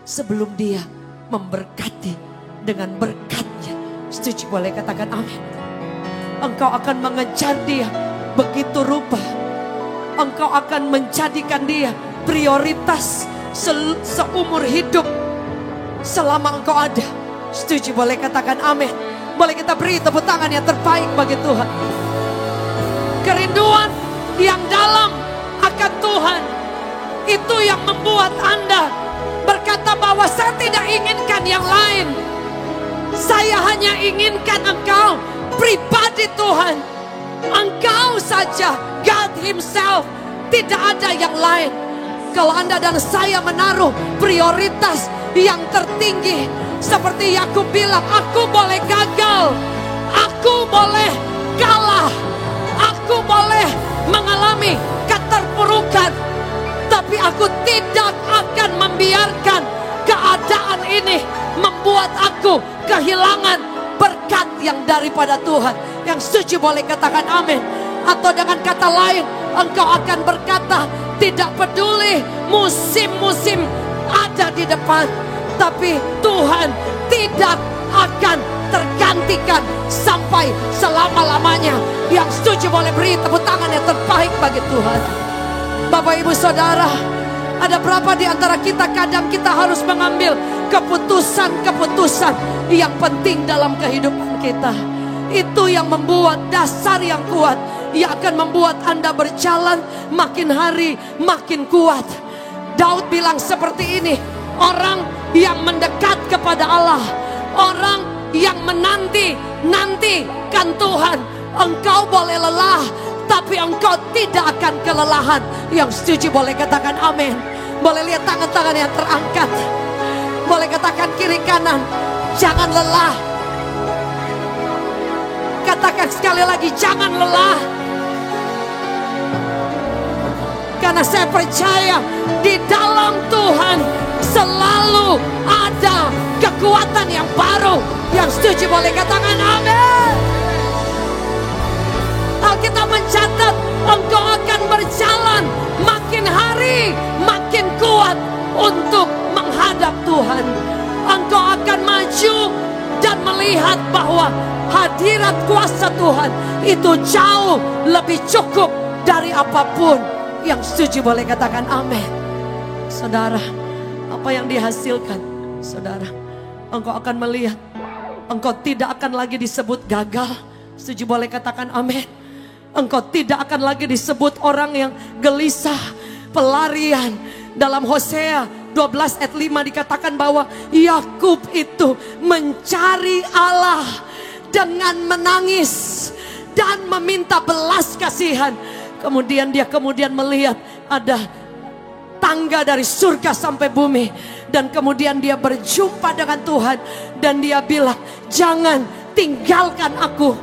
sebelum dia memberkati dengan berkatnya. Setuju, boleh katakan amin. Engkau akan mengejar dia begitu rupa. Engkau akan menjadikan dia prioritas seumur hidup selama engkau ada. Setuju, boleh katakan amin. Boleh kita beri tepuk tangan yang terbaik bagi Tuhan. Kerinduan yang dalam akan Tuhan, itu yang membuat Anda berkata bahwa saya tidak inginkan yang lain. Saya hanya inginkan engkau, pribadi Tuhan. Engkau saja, God Himself. Tidak ada yang lain. Kalau Anda dan saya menaruh prioritas yang tertinggi, seperti Yakub bilang, aku boleh gagal, aku boleh kalah, aku boleh mengalami keterpurukan, tapi aku tidak akan membiarkan keadaan ini membuat aku kehilangan berkat yang daripada Tuhan. Yang setuju boleh katakan amin. Atau dengan kata lain, engkau akan berkata, tidak peduli musim-musim ada di depan, tapi Tuhan tidak akan tergantikan sampai selama-lamanya. Yang setuju boleh beri tepuk tangan yang terbaik bagi Tuhan. Bapak Ibu Saudara, ada berapa di antara kita kadang kita harus mengambil keputusan-keputusan yang penting dalam kehidupan kita. Itu yang membuat dasar yang kuat, yang akan membuat Anda berjalan makin hari makin kuat. Daud bilang seperti ini, orang yang mendekat kepada Allah, orang yang menanti-nantikan Tuhan, engkau boleh lelah, tapi engkau tidak akan kelelahan. Yang setuju boleh katakan amin. Boleh lihat tangan-tangan yang terangkat. Boleh katakan kiri kanan, jangan lelah. Katakan sekali lagi, jangan lelah. Karena saya percaya di dalam Tuhan selalu ada kekuatan yang baru. Yang setuju boleh katakan amin. Alkitab mencatat, engkau akan berjalan makin hari makin kuat untuk menghadap Tuhan. Engkau akan maju dan melihat melihat bahwa hadirat kuasa Tuhan itu jauh lebih cukup dari apapun. Yang setuju boleh katakan amin. Saudara, apa yang dihasilkan, saudara, engkau akan melihat, engkau tidak akan lagi disebut gagal. Setuju boleh katakan amin. Engkau tidak akan lagi disebut orang yang gelisah, pelarian. Dalam Hosea 12 ayat 5 dikatakan bahwa Yakub itu mencari Allah dengan menangis dan meminta belas kasihan. Kemudian dia melihat ada tangga dari surga sampai bumi. Dan kemudian dia berjumpa dengan Tuhan. Dan dia bilang, jangan tinggalkan aku.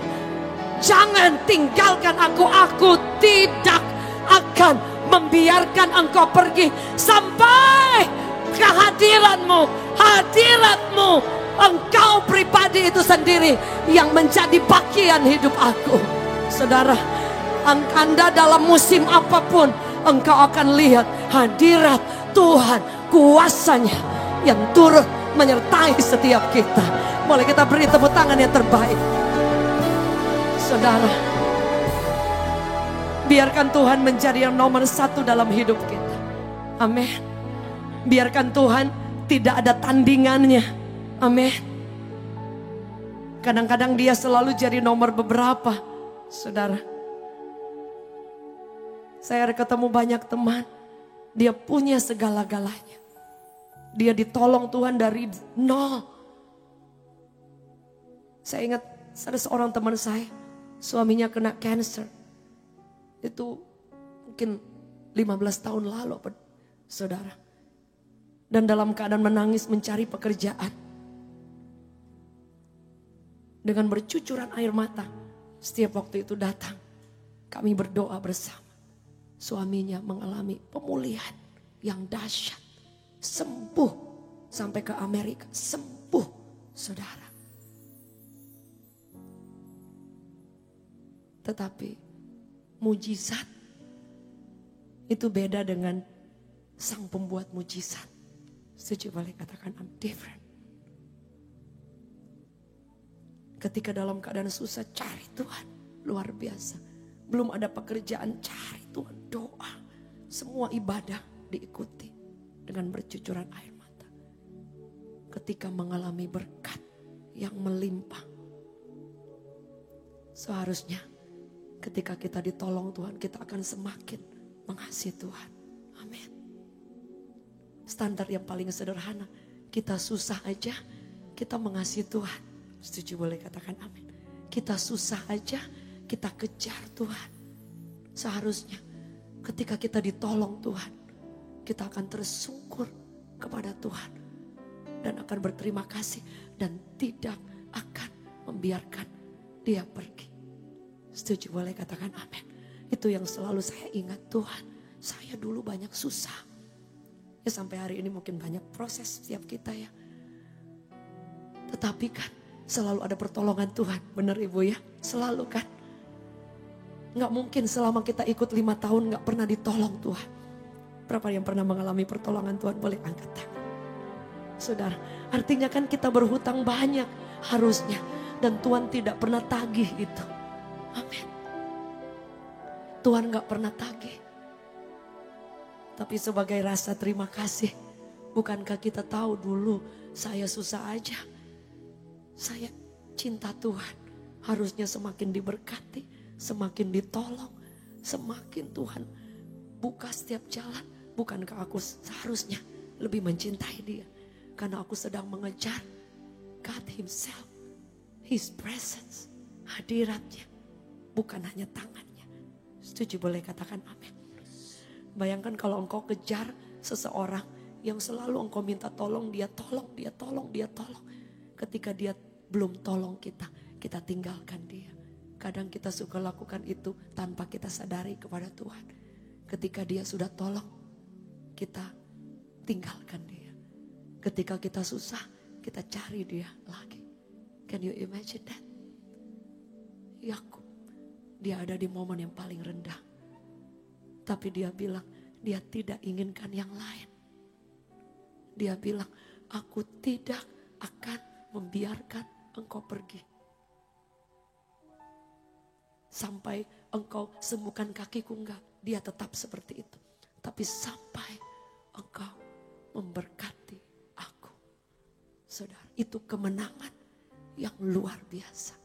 Jangan tinggalkan aku. Aku tidak akan membiarkan engkau pergi sampai kehadiranmu, hadiratmu, engkau pribadi itu sendiri yang menjadi bagian hidup aku. Saudara, Anda dalam musim apapun, engkau akan lihat hadirat Tuhan, kuasanya yang turut menyertai setiap kita. Boleh kita beri tepuk tangan yang terbaik. Saudara, biarkan Tuhan menjadi yang nomor satu dalam hidup kita. Amin. Biarkan Tuhan tidak ada tandingannya. Amin. Kadang-kadang dia selalu jadi nomor beberapa. Saudara, saya ketemu banyak teman. Dia punya segala-galanya. Dia ditolong Tuhan dari nol. Saya ingat ada seorang teman saya, suaminya kena cancer. Itu mungkin 15 tahun lalu, saudara. Dan dalam keadaan menangis mencari pekerjaan. Dengan bercucuran air mata. Setiap waktu itu datang. Kami berdoa bersama. Suaminya mengalami pemulihan yang dahsyat. Sembuh. Sampai ke Amerika. Sembuh, saudara. Tetapi mujizat itu beda dengan sang pembuat mujizat. Setuju boleh katakan I'm different. Ketika dalam keadaan susah cari Tuhan, luar biasa. Belum ada pekerjaan, cari Tuhan, doa. Semua ibadah diikuti dengan bercucuran air mata. Ketika mengalami berkat yang melimpah, seharusnya ketika kita ditolong Tuhan, kita akan semakin mengasihi Tuhan. Amin. Standar yang paling sederhana, kita susah aja, kita mengasihi Tuhan. Setuju boleh katakan amin. Kita susah aja, kita kejar Tuhan. Seharusnya ketika kita ditolong Tuhan, kita akan tersungkur kepada Tuhan. Dan akan berterima kasih dan tidak akan membiarkan dia pergi. Setuju boleh katakan amin. Itu yang selalu saya ingat, Tuhan, saya dulu banyak susah. Ya sampai hari ini mungkin banyak proses setiap kita ya. Tetapi kan selalu ada pertolongan Tuhan. Benar Ibu ya? Selalu kan? Gak mungkin selama kita ikut 5 tahun gak pernah ditolong Tuhan. Berapa yang pernah mengalami pertolongan Tuhan? Boleh angkat tangan. Saudara, artinya kan kita berhutang banyak harusnya. Dan Tuhan tidak pernah tagih itu. Amin. Tuhan gak pernah tagih. Tapi sebagai rasa terima kasih, bukankah kita tahu dulu saya susah aja. Saya cinta Tuhan, harusnya semakin diberkati, semakin ditolong, semakin Tuhan buka setiap jalan. Bukankah aku seharusnya lebih mencintai dia? Karena aku sedang mengejar God Himself, His presence, hadiratnya, bukan hanya tangannya. Setuju boleh katakan amin. Bayangkan kalau engkau kejar seseorang yang selalu engkau minta tolong, dia tolong, dia tolong, dia tolong. Ketika dia belum tolong kita, kita tinggalkan dia. Kadang kita suka lakukan itu tanpa kita sadari kepada Tuhan. Ketika dia sudah tolong, kita tinggalkan dia. Ketika kita susah, kita cari dia lagi. Can you imagine that? Yakub, dia ada di momen yang paling rendah. Tapi dia bilang, dia tidak inginkan yang lain. Dia bilang, aku tidak akan membiarkan engkau pergi. Sampai engkau sembuhkan kakiku, enggak. Dia tetap seperti itu. Tapi sampai engkau memberkati aku. Saudara, itu kemenangan yang luar biasa.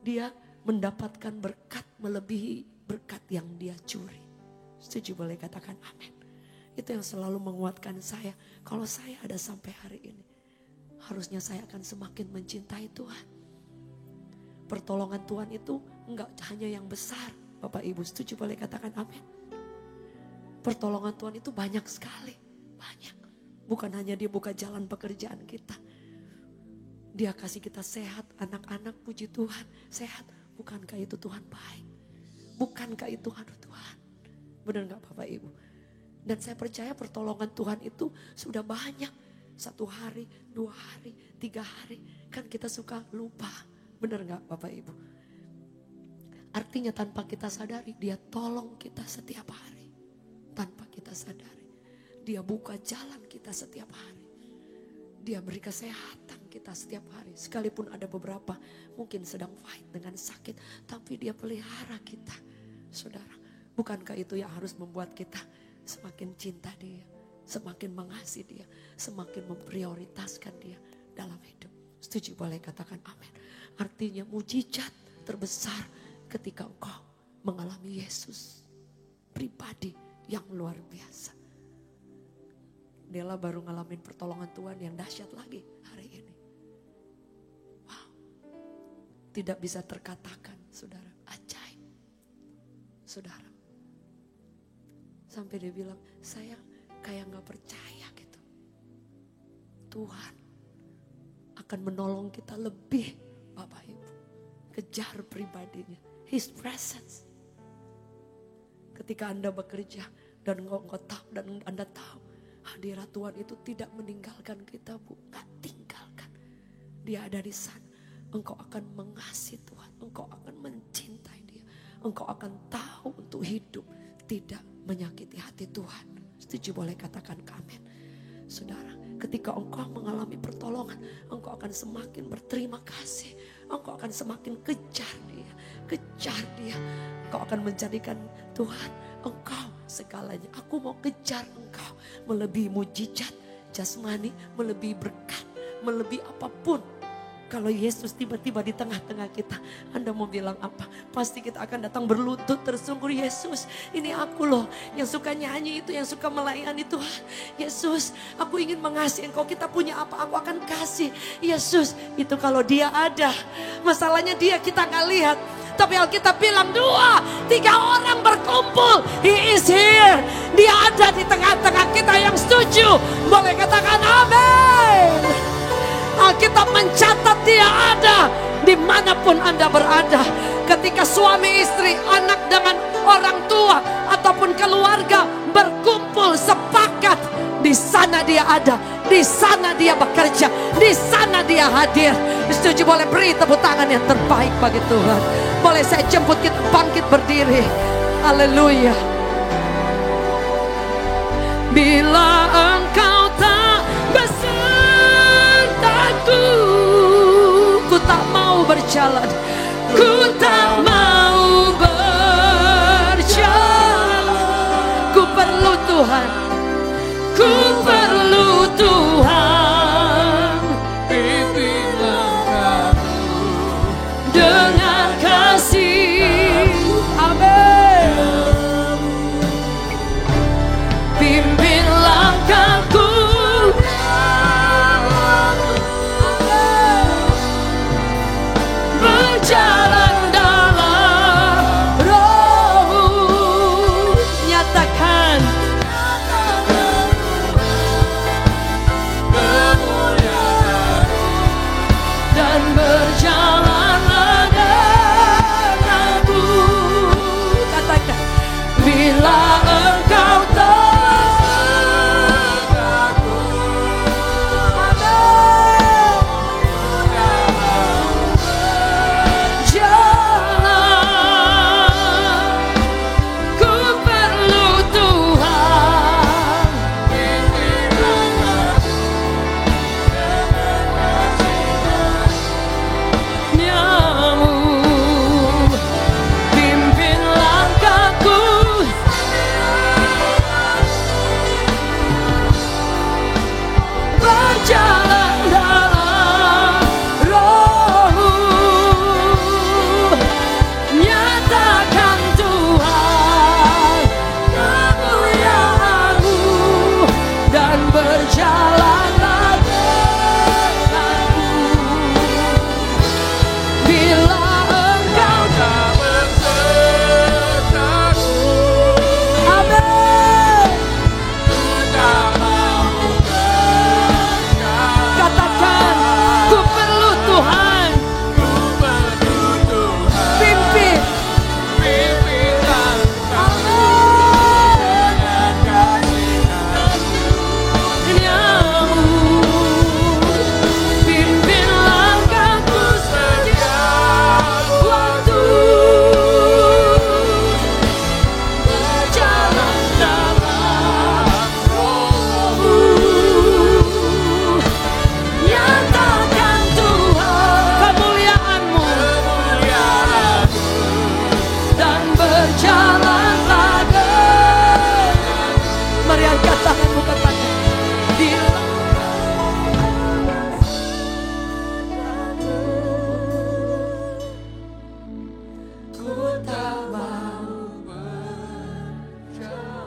Dia mendapatkan berkat melebihi berkat yang dia curi. Setuju, boleh katakan amin. Itu yang selalu menguatkan saya. Kalau saya ada sampai hari ini, harusnya saya akan semakin mencintai Tuhan. Pertolongan Tuhan itu enggak hanya yang besar. Bapak Ibu setuju, boleh katakan amin. Pertolongan Tuhan itu banyak sekali. Banyak. Bukan hanya dia buka jalan pekerjaan kita. Dia kasih kita sehat, anak-anak puji Tuhan. Sehat, bukankah itu Tuhan baik? Bukankah itu aduh Tuhan? Benar gak Bapak Ibu? Dan saya percaya pertolongan Tuhan itu sudah banyak. 1 hari, 2 hari, 3 hari. Kan kita suka lupa. Benar gak Bapak Ibu? Artinya tanpa kita sadari, dia tolong kita setiap hari. Tanpa kita sadari. Dia buka jalan kita setiap hari. Dia beri kesehatan kita setiap hari. Sekalipun ada beberapa mungkin sedang fight dengan sakit. Tapi dia pelihara kita. Saudara, bukankah itu yang harus membuat kita semakin cinta dia. Semakin mengasihi dia. Semakin memprioritaskan dia dalam hidup. Setuju, boleh katakan amin. Artinya mujizat terbesar ketika engkau mengalami Yesus. Pribadi yang luar biasa. Dela baru ngalamin pertolongan Tuhan yang dahsyat lagi hari ini. Wow. Tidak bisa terkatakan, saudara. Ajaib. Saudara. Sampai dia bilang, saya kayak gak percaya gitu. Tuhan akan menolong kita lebih, Bapak Ibu. Kejar pribadinya. His presence. Ketika Anda bekerja dan engkau tahu dan Anda tahu. Hadirat Tuhan itu tidak meninggalkan kita, Bu. Gak tinggalkan. Dia ada di sana. Engkau akan mengasihi Tuhan. Engkau akan mencintai dia. Engkau akan tahu untuk hidup. Tidak menyakiti hati Tuhan. Setuju, boleh katakan amin. Saudara, ketika engkau mengalami pertolongan, engkau akan semakin berterima kasih. Engkau akan semakin kejar dia. Kejar dia. Engkau akan menjadikan Tuhan, engkau segalanya. Aku mau kejar engkau. Melebihi mujizat jasmani, melebihi berkat, melebihi apapun. Kalau Yesus tiba-tiba di tengah-tengah kita, Anda mau bilang apa? Pasti kita akan datang berlutut tersungkur. Yesus, ini aku loh yang suka nyanyi itu, yang suka melayani Tuhan. Yesus, aku ingin mengasihi engkau. Kita punya apa? Aku akan kasih. Yesus, itu kalau dia ada. Masalahnya dia kita gak lihat. Tapi Alkitab bilang 2, 3 orang berkumpul. He is here. Dia ada di tengah-tengah kita yang setuju. Boleh katakan amin. Alkitab mencatat dia ada dimanapun Anda berada. Ketika suami istri, anak dengan orang tua ataupun keluarga berkumpul sepakat, di sana dia ada, di sana dia bekerja, di sana dia hadir. Setuju, boleh beri tepuk tangan yang terbaik bagi Tuhan. Boleh saya jemput kita bangkit berdiri. Haleluya. Bila engkau tak besertaku, ku tak mau berjalan, ku tak mau berjalan. Ku perlu Tuhan, ku perlu Tuhan. Bimbinglah aku dengan kasih. Amin. Pimpin langkahku, berjalan dalam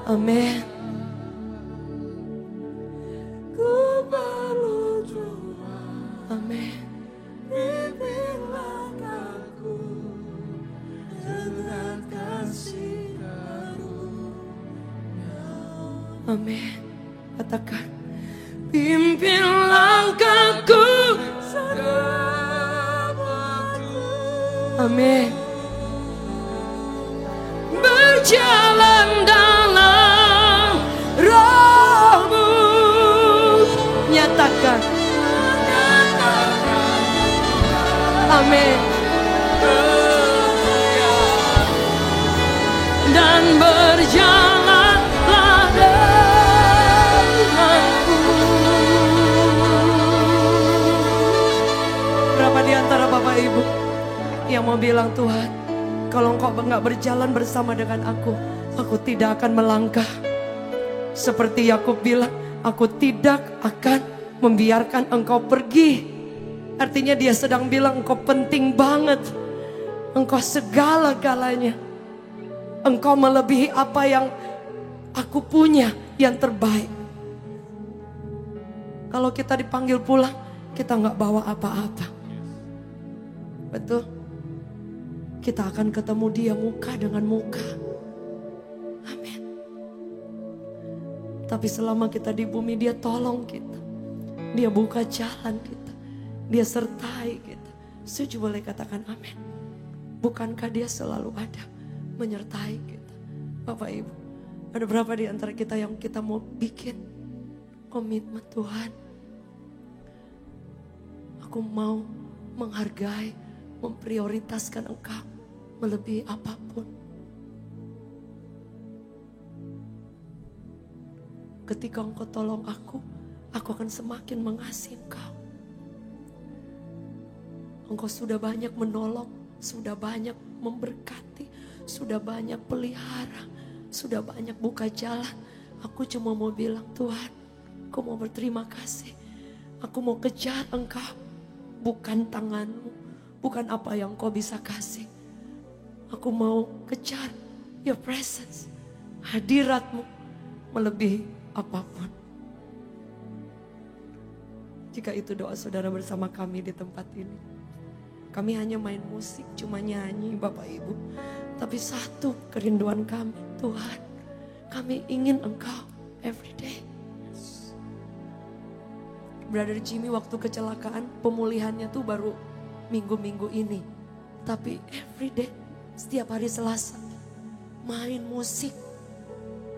Amin. Amin. Amin. Katakan, pimpin langkahku. Amin. Berjalan dalam Roh-Mu. Nyatakan. Amin. Dan berjalanlah denganku. Berapa di antara Bapak Ibu yang mau bilang, Tuhan, kalau Engkau nggak berjalan bersama dengan aku tidak akan melangkah. Seperti Yakub bilang, aku tidak akan membiarkan Engkau pergi. Artinya dia sedang bilang, Engkau penting banget. Engkau segala-galanya. Engkau melebihi apa yang aku punya yang terbaik. Kalau kita dipanggil pulang, kita nggak bawa apa-apa. Betul? Kita akan ketemu dia muka dengan muka. Amin. Tapi selama kita di bumi, dia tolong kita. Dia buka jalan kita. Dia sertai kita. Setuju boleh katakan amin. Bukankah dia selalu ada menyertai kita? Bapak Ibu, ada berapa di antara kita yang kita mau bikin komitmen, Tuhan, aku mau menghargai, memprioritaskan Engkau melebihi apapun. Ketika Engkau tolong aku akan semakin mengasihi Engkau. Engkau sudah banyak menolong, sudah banyak memberkati, sudah banyak pelihara, sudah banyak buka jalan. Aku cuma mau bilang, Tuhan, aku mau berterima kasih. Aku mau kejar Engkau, bukan tangan-Mu, bukan apa yang Engkau bisa kasih. Aku mau kejar Your presence, hadirat-Mu melebihi apapun. Jika itu doa saudara bersama kami di tempat ini. Kami hanya main musik, cuma nyanyi Bapak Ibu. Tapi satu kerinduan kami, Tuhan, kami ingin Engkau every day. Brother Jimmy waktu kecelakaan, pemulihannya tuh baru minggu-minggu ini. Tapi every day, setiap hari Selasa, main musik.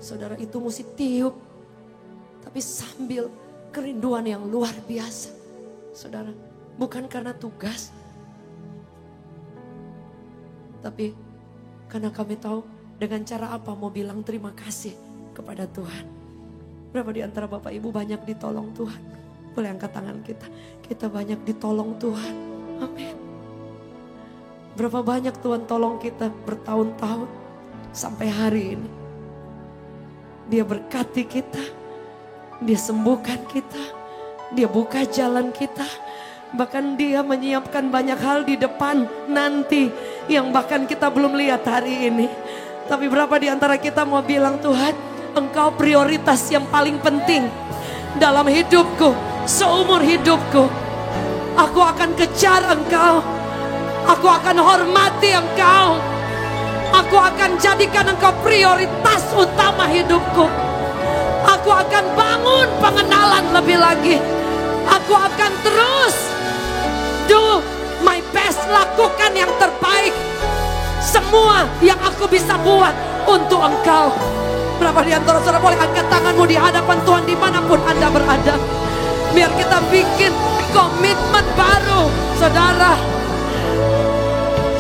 Saudara, itu musik tiup. Tapi sambil kerinduan yang luar biasa. Saudara, bukan karena tugas, tapi karena kami tahu dengan cara apa mau bilang terima kasih kepada Tuhan. Berapa di antara Bapak Ibu banyak ditolong Tuhan? Boleh angkat tangan kita. Kita banyak ditolong Tuhan. Amin. Berapa banyak Tuhan tolong kita bertahun-tahun sampai hari ini. Dia berkati kita. Dia sembuhkan kita. Dia buka jalan kita. Bahkan dia menyiapkan banyak hal di depan nanti yang bahkan kita belum lihat hari ini. Tapi berapa di antara kita mau bilang, Tuhan, Engkau prioritas yang paling penting dalam hidupku, seumur hidupku. Aku akan kejar Engkau. Aku akan hormati Engkau. Aku akan jadikan Engkau prioritas utama hidupku. Aku akan bangun pengenalan lebih lagi. Aku akan terus do my best, lakukan yang terbaik. Semua yang aku bisa buat untuk Engkau. Berapa di antara saudara boleh angkat tanganmu di hadapan Tuhan dimanapun Anda berada. Biar kita bikin komitmen baru. Saudara,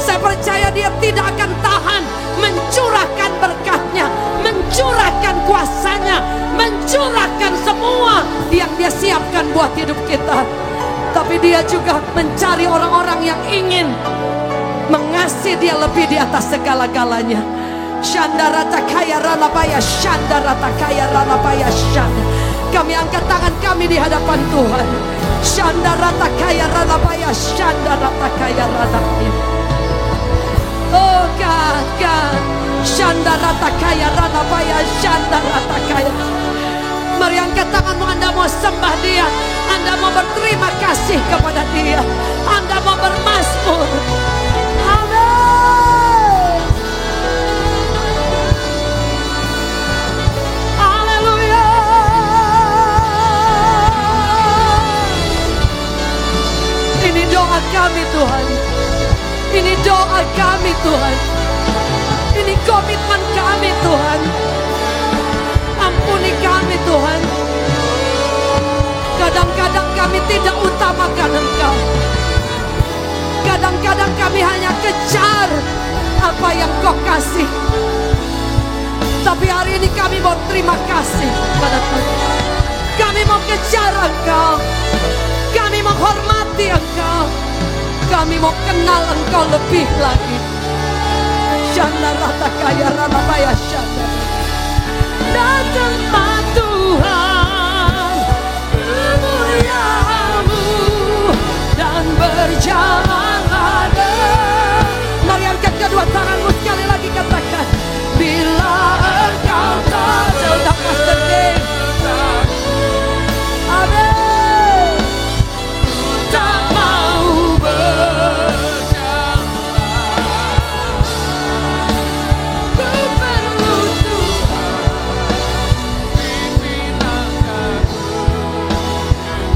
saya percaya dia tidak akan tahan mencurahkan berkat-Nya, mencurahkan kuasa-Nya, mencurahkan semua yang dia siapkan buat hidup kita. Tapi dia juga mencari orang-orang yang ingin mengasihi dia lebih di atas segala-galanya. Shandarata kaya ranabaya, shandarata kaya ranabaya, shanda. Kami angkat tangan kami di hadapan Tuhan. Shandarata kaya ranabaya, shandarata kaya ranabaya. Oh God, God. Shandarata kaya ranabaya, shandar. tanganmu, Anda mau sembah Dia, Anda mau berterima kasih kepada Dia, Anda mau bermazmur. Amin. Haleluya. Ini doa kami Tuhan. Ini doa kami Tuhan. Ini komitmen kami Tuhan. Ampuni kami Tuhan. Kadang-kadang kami tidak utamakan Engkau. Kadang-kadang kami hanya kejar apa yang Kau kasih. Tapi hari ini kami mau terima kasih pada Tuhan. Kami mau kejar Engkau. Kami menghormati Engkau. Kami mau kenal Engkau lebih lagi. Shanda rata kaya rana baya shanda. Datanglah Tuhan, kemuliaan-Mu dan berjalanlah. Mari angkat kedua tanganmu sekali lagi, katakan, bila Engkau tak sedang sedih. Amin. Tak mau berjalan. Ku perlu Tuhan, pimpin langkahku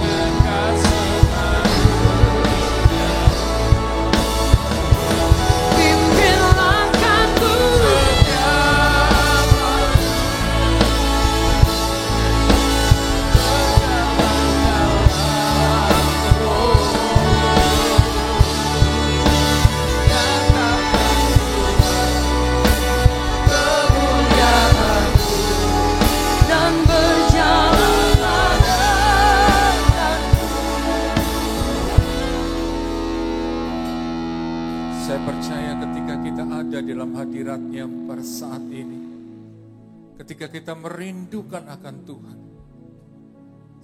dengan kasih-Mu. Pimpin langkahku dan berjalanlah denganku. Saya percaya ketika kita ada dalam hadirat-Nya pada saat ini, ketika kita merindukan akan Tuhan,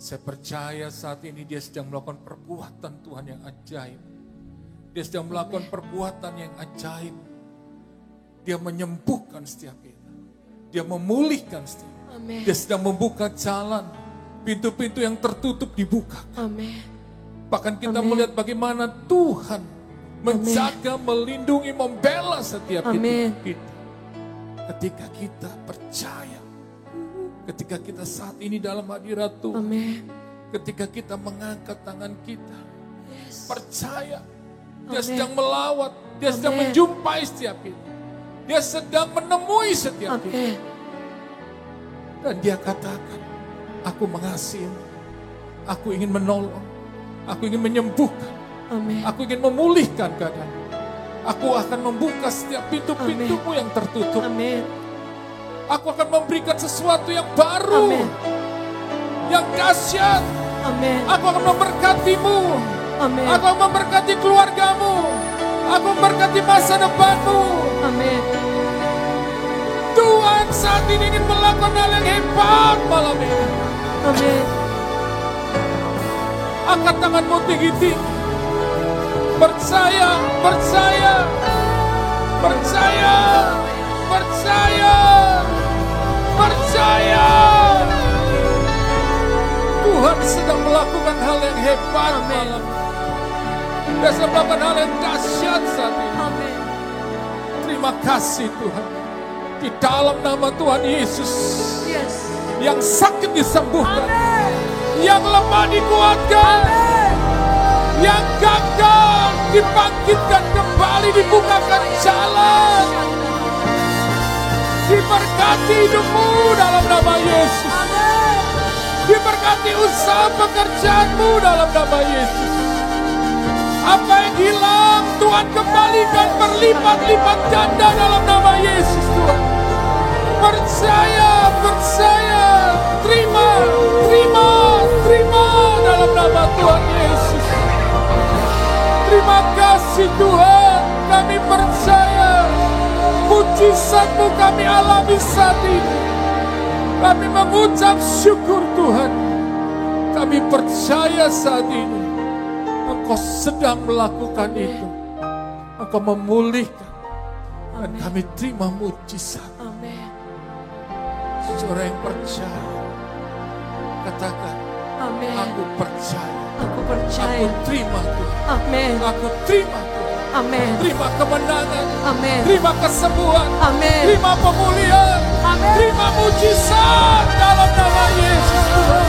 saya percaya saat ini Dia sedang melakukan perbuatan Tuhan yang ajaib. Dia sedang melakukan perbuatan yang ajaib. Dia menyembuhkan setiap kita. Dia memulihkan setiap kita. Amin. Dia sedang membuka jalan. Pintu-pintu yang tertutup dibuka. Amin. Bahkan kita Amin. melihat bagaimana Tuhan menjaga, melindungi, membela setiap Amin. hidup kita. Ketika kita percaya, ketika kita saat ini dalam hadirat Tuhan, Amin. ketika kita mengangkat tangan kita, Yes. percaya Dia Amin. sedang melawat, Dia sedang Amin. menjumpai setiap kita, Dia sedang menemui setiap kita, Amin. dan Dia katakan, aku mengasihimu, aku ingin menolong, aku ingin menyembuhkan, Amin. aku ingin memulihkan keadaan. Aku akan membuka setiap pintu-pintumu yang tertutup. Amin. Aku akan memberikan sesuatu yang baru, Amin. yang dahsyat. Amin. Aku akan memberkatimu. Amin. Aku akan memberkati keluargamu. Aku memberkati masa depanmu. Amin. Tuhan saat ini ingin melakukan hal yang hebat malam ini. Amin. Angkat tanganmu tinggi-tinggi. Percaya, percaya, percaya, percaya, percaya. Tuhan sedang melakukan hal yang hebat malam. Dia sedang melakukan hal yang dahsyat saat ini. Amin. Terima kasih Tuhan. Di dalam nama Tuhan Yesus, Yes. yang sakit disembuhkan, Amin. yang lemah dikuatkan, yang gagal dibangkitkan kembali, dibukakan jalan. Diberkati hidupmu dalam nama Yesus. Amin. Diberkati usaha pekerjaanmu dalam nama Yesus. Apa yang hilang Tuhan kembalikan berlipat-lipat ganda dalam nama Yesus Tuhan. Percaya, percaya, terima, terima, terima dalam nama Tuhan Yesus. Terima kasih Tuhan, kami percaya mujizat-Mu kami alami saat ini. Kami mengucap syukur Tuhan. Kami percaya saat ini Engkau sedang melakukan itu. Engkau memulihkan. Dan kami terima mujizat. Amin. Saudara yang percaya, Katakan, Amin. aku percaya. Aku Aku percaya. terima Tuhan. Amin. Aku terima Tuhan. Amin. Terima kemenangan. Amin. Terima kesembuhan. Amin. Terima pemulihan. Amin. Terima mujizat dalam nama Yesus Tuhan.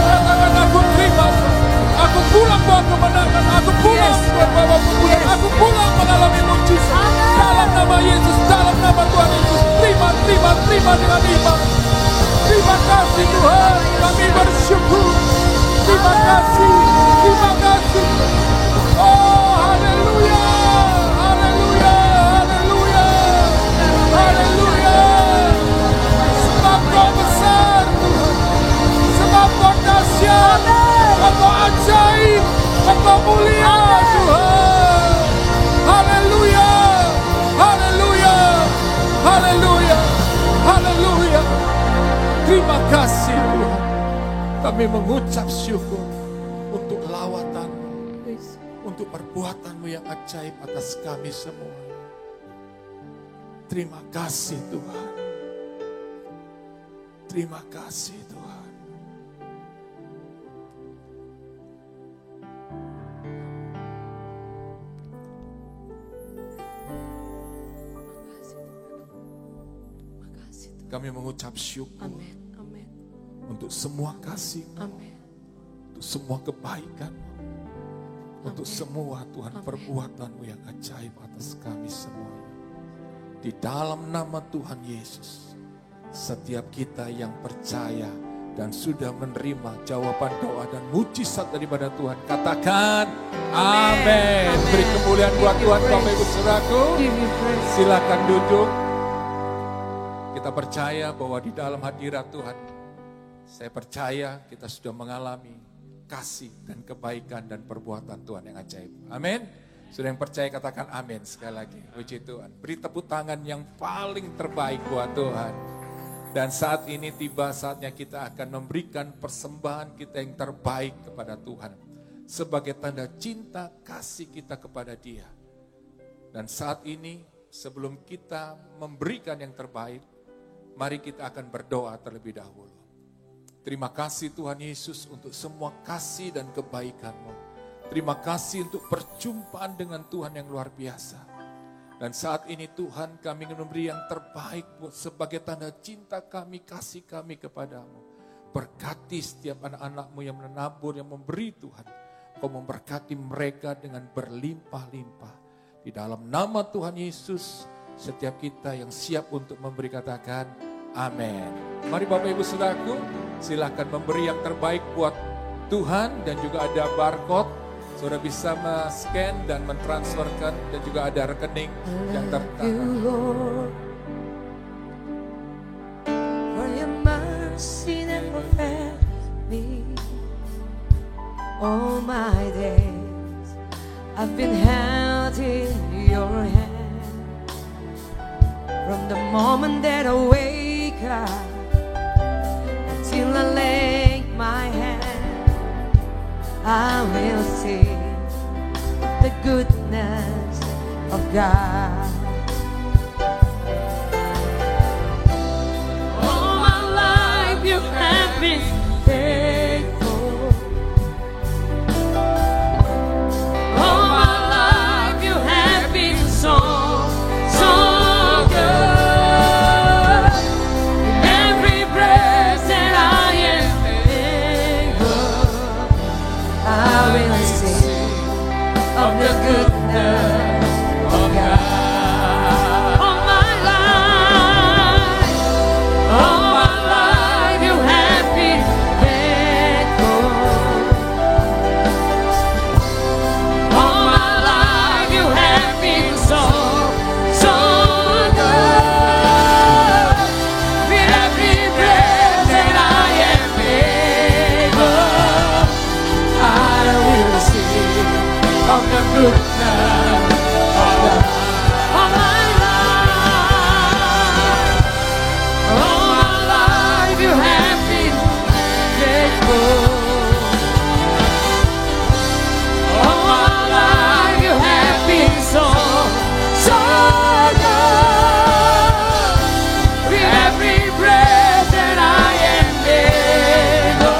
Katakan, aku terima Tuhan. Aku pulang bawa kemenangan. Aku pulang bawa pemulihan. Aku pulang mengalami mujizat. Dalam nama Yesus. Dalam nama Tuhan Yesus. Terima dengan iman. Terima kasih Tuhan. Kami bersyukur. Terima kasih. Terima kasih. Oh, haleluya. Haleluya. Haleluya. Haleluya. Sebab Kau besar Tuhan. Sebab Kau dahsyat. Kau ajaib. Kau mulia Tuhan. Haleluya. Haleluya. Haleluya. Haleluya. Terima kasih Tuhan. Kami mengucap syukur untuk lawatan-Mu, untuk perbuatan-Mu yang ajaib atas kami semua. Terima kasih Tuhan. Terima kasih Tuhan. Kami mengucap syukur. Amin. Amin. Untuk semua kasih, Amin. untuk semua kebaikan, untuk semua Tuhan perbuatan-Mu yang ajaib atas kami semuanya. Di dalam nama Tuhan Yesus, setiap kita yang percaya dan sudah menerima jawaban doa dan mujizat daripada Tuhan, katakan amin. Beri kemuliaan buat Tuhan. Bapak Ibu Saudaraku, Give you praise. silakan duduk. Kita percaya bahwa di dalam hadirat Tuhan, saya percaya kita sudah mengalami kasih dan kebaikan dan perbuatan Tuhan yang ajaib. Amin. Sudah yang percaya katakan amin sekali lagi. Puji Tuhan. Beri tepuk tangan yang paling terbaik buat Tuhan. Dan saat ini tiba saatnya kita akan memberikan persembahan kita yang terbaik kepada Tuhan. Sebagai tanda cinta kasih kita kepada Dia. Dan saat ini sebelum kita memberikan yang terbaik, mari kita akan berdoa terlebih dahulu. Terima kasih Tuhan Yesus untuk semua kasih dan kebaikan-Mu. Terima kasih untuk perjumpaan dengan Tuhan yang luar biasa. Dan saat ini Tuhan, kami ingin memberi yang terbaik sebagai tanda cinta kami, kasih kami kepadamu. Berkati setiap anak-anak-Mu yang menabur, yang memberi Tuhan. Kau memberkati mereka dengan berlimpah-limpah. Di dalam nama Tuhan Yesus, setiap kita yang siap untuk memberi katakan amin. Mari Bapak Ibu Saudaraku, silakan memberi yang terbaik buat Tuhan. Dan juga ada barcode, saudara bisa men-scan dan mentransferkan. Dan juga ada rekening yang tertera. For your mercy that fulfilled me all my days, I've been held in your hand. From the moment that I wake up until I lay my head, I will sing the goodness of God. All my life you have been faithful. All my life you have been so good. In every breath that I am able, I will sing of the goodness of God. All my life you have been faithful. All my life you have been so good. With every breath that I am able, I will sing of the goodness of God. All my life you have been faithful. All my life you have been so good. With every breath that I am able,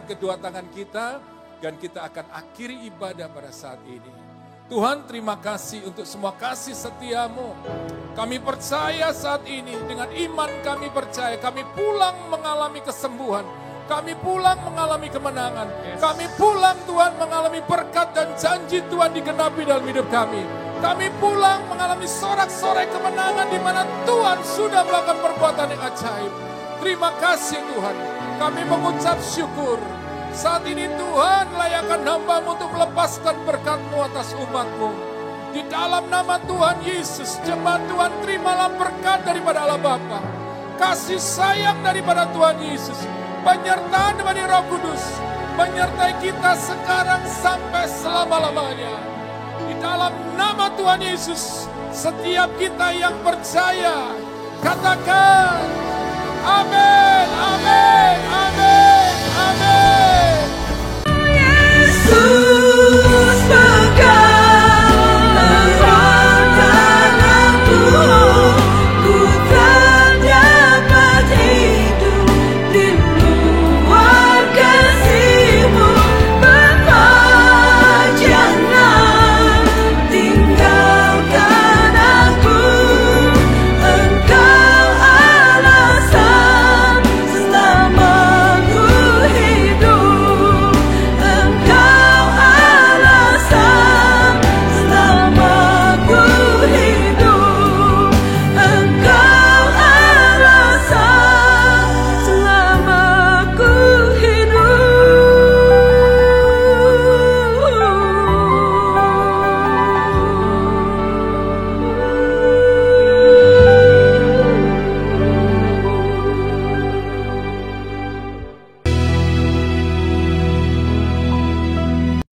kedua tangan kita dan kita akan akhiri ibadah pada saat ini. Tuhan, terima kasih untuk semua kasih setiamu. Kami percaya saat ini, dengan iman kami percaya, kami pulang mengalami kesembuhan. Kami pulang mengalami kemenangan. Kami pulang Tuhan mengalami berkat dan janji Tuhan digenapi dalam hidup kami. Kami pulang mengalami sorak-sorai kemenangan di mana Tuhan sudah melakukan perbuatan yang ajaib. Terima kasih Tuhan. Kami mengucap syukur. Saat ini Tuhan layakkan hamba-Mu untuk melepaskan berkat-Mu atas umat-Mu. Di dalam nama Tuhan Yesus, jemaat Tuhan terimalah berkat daripada Allah Bapa. Kasih sayang daripada Tuhan Yesus. Penyertaan dari Roh Kudus. Menyertai kita sekarang sampai selama-lamanya. Di dalam nama Tuhan Yesus, setiap kita yang percaya, katakan, amin, amin.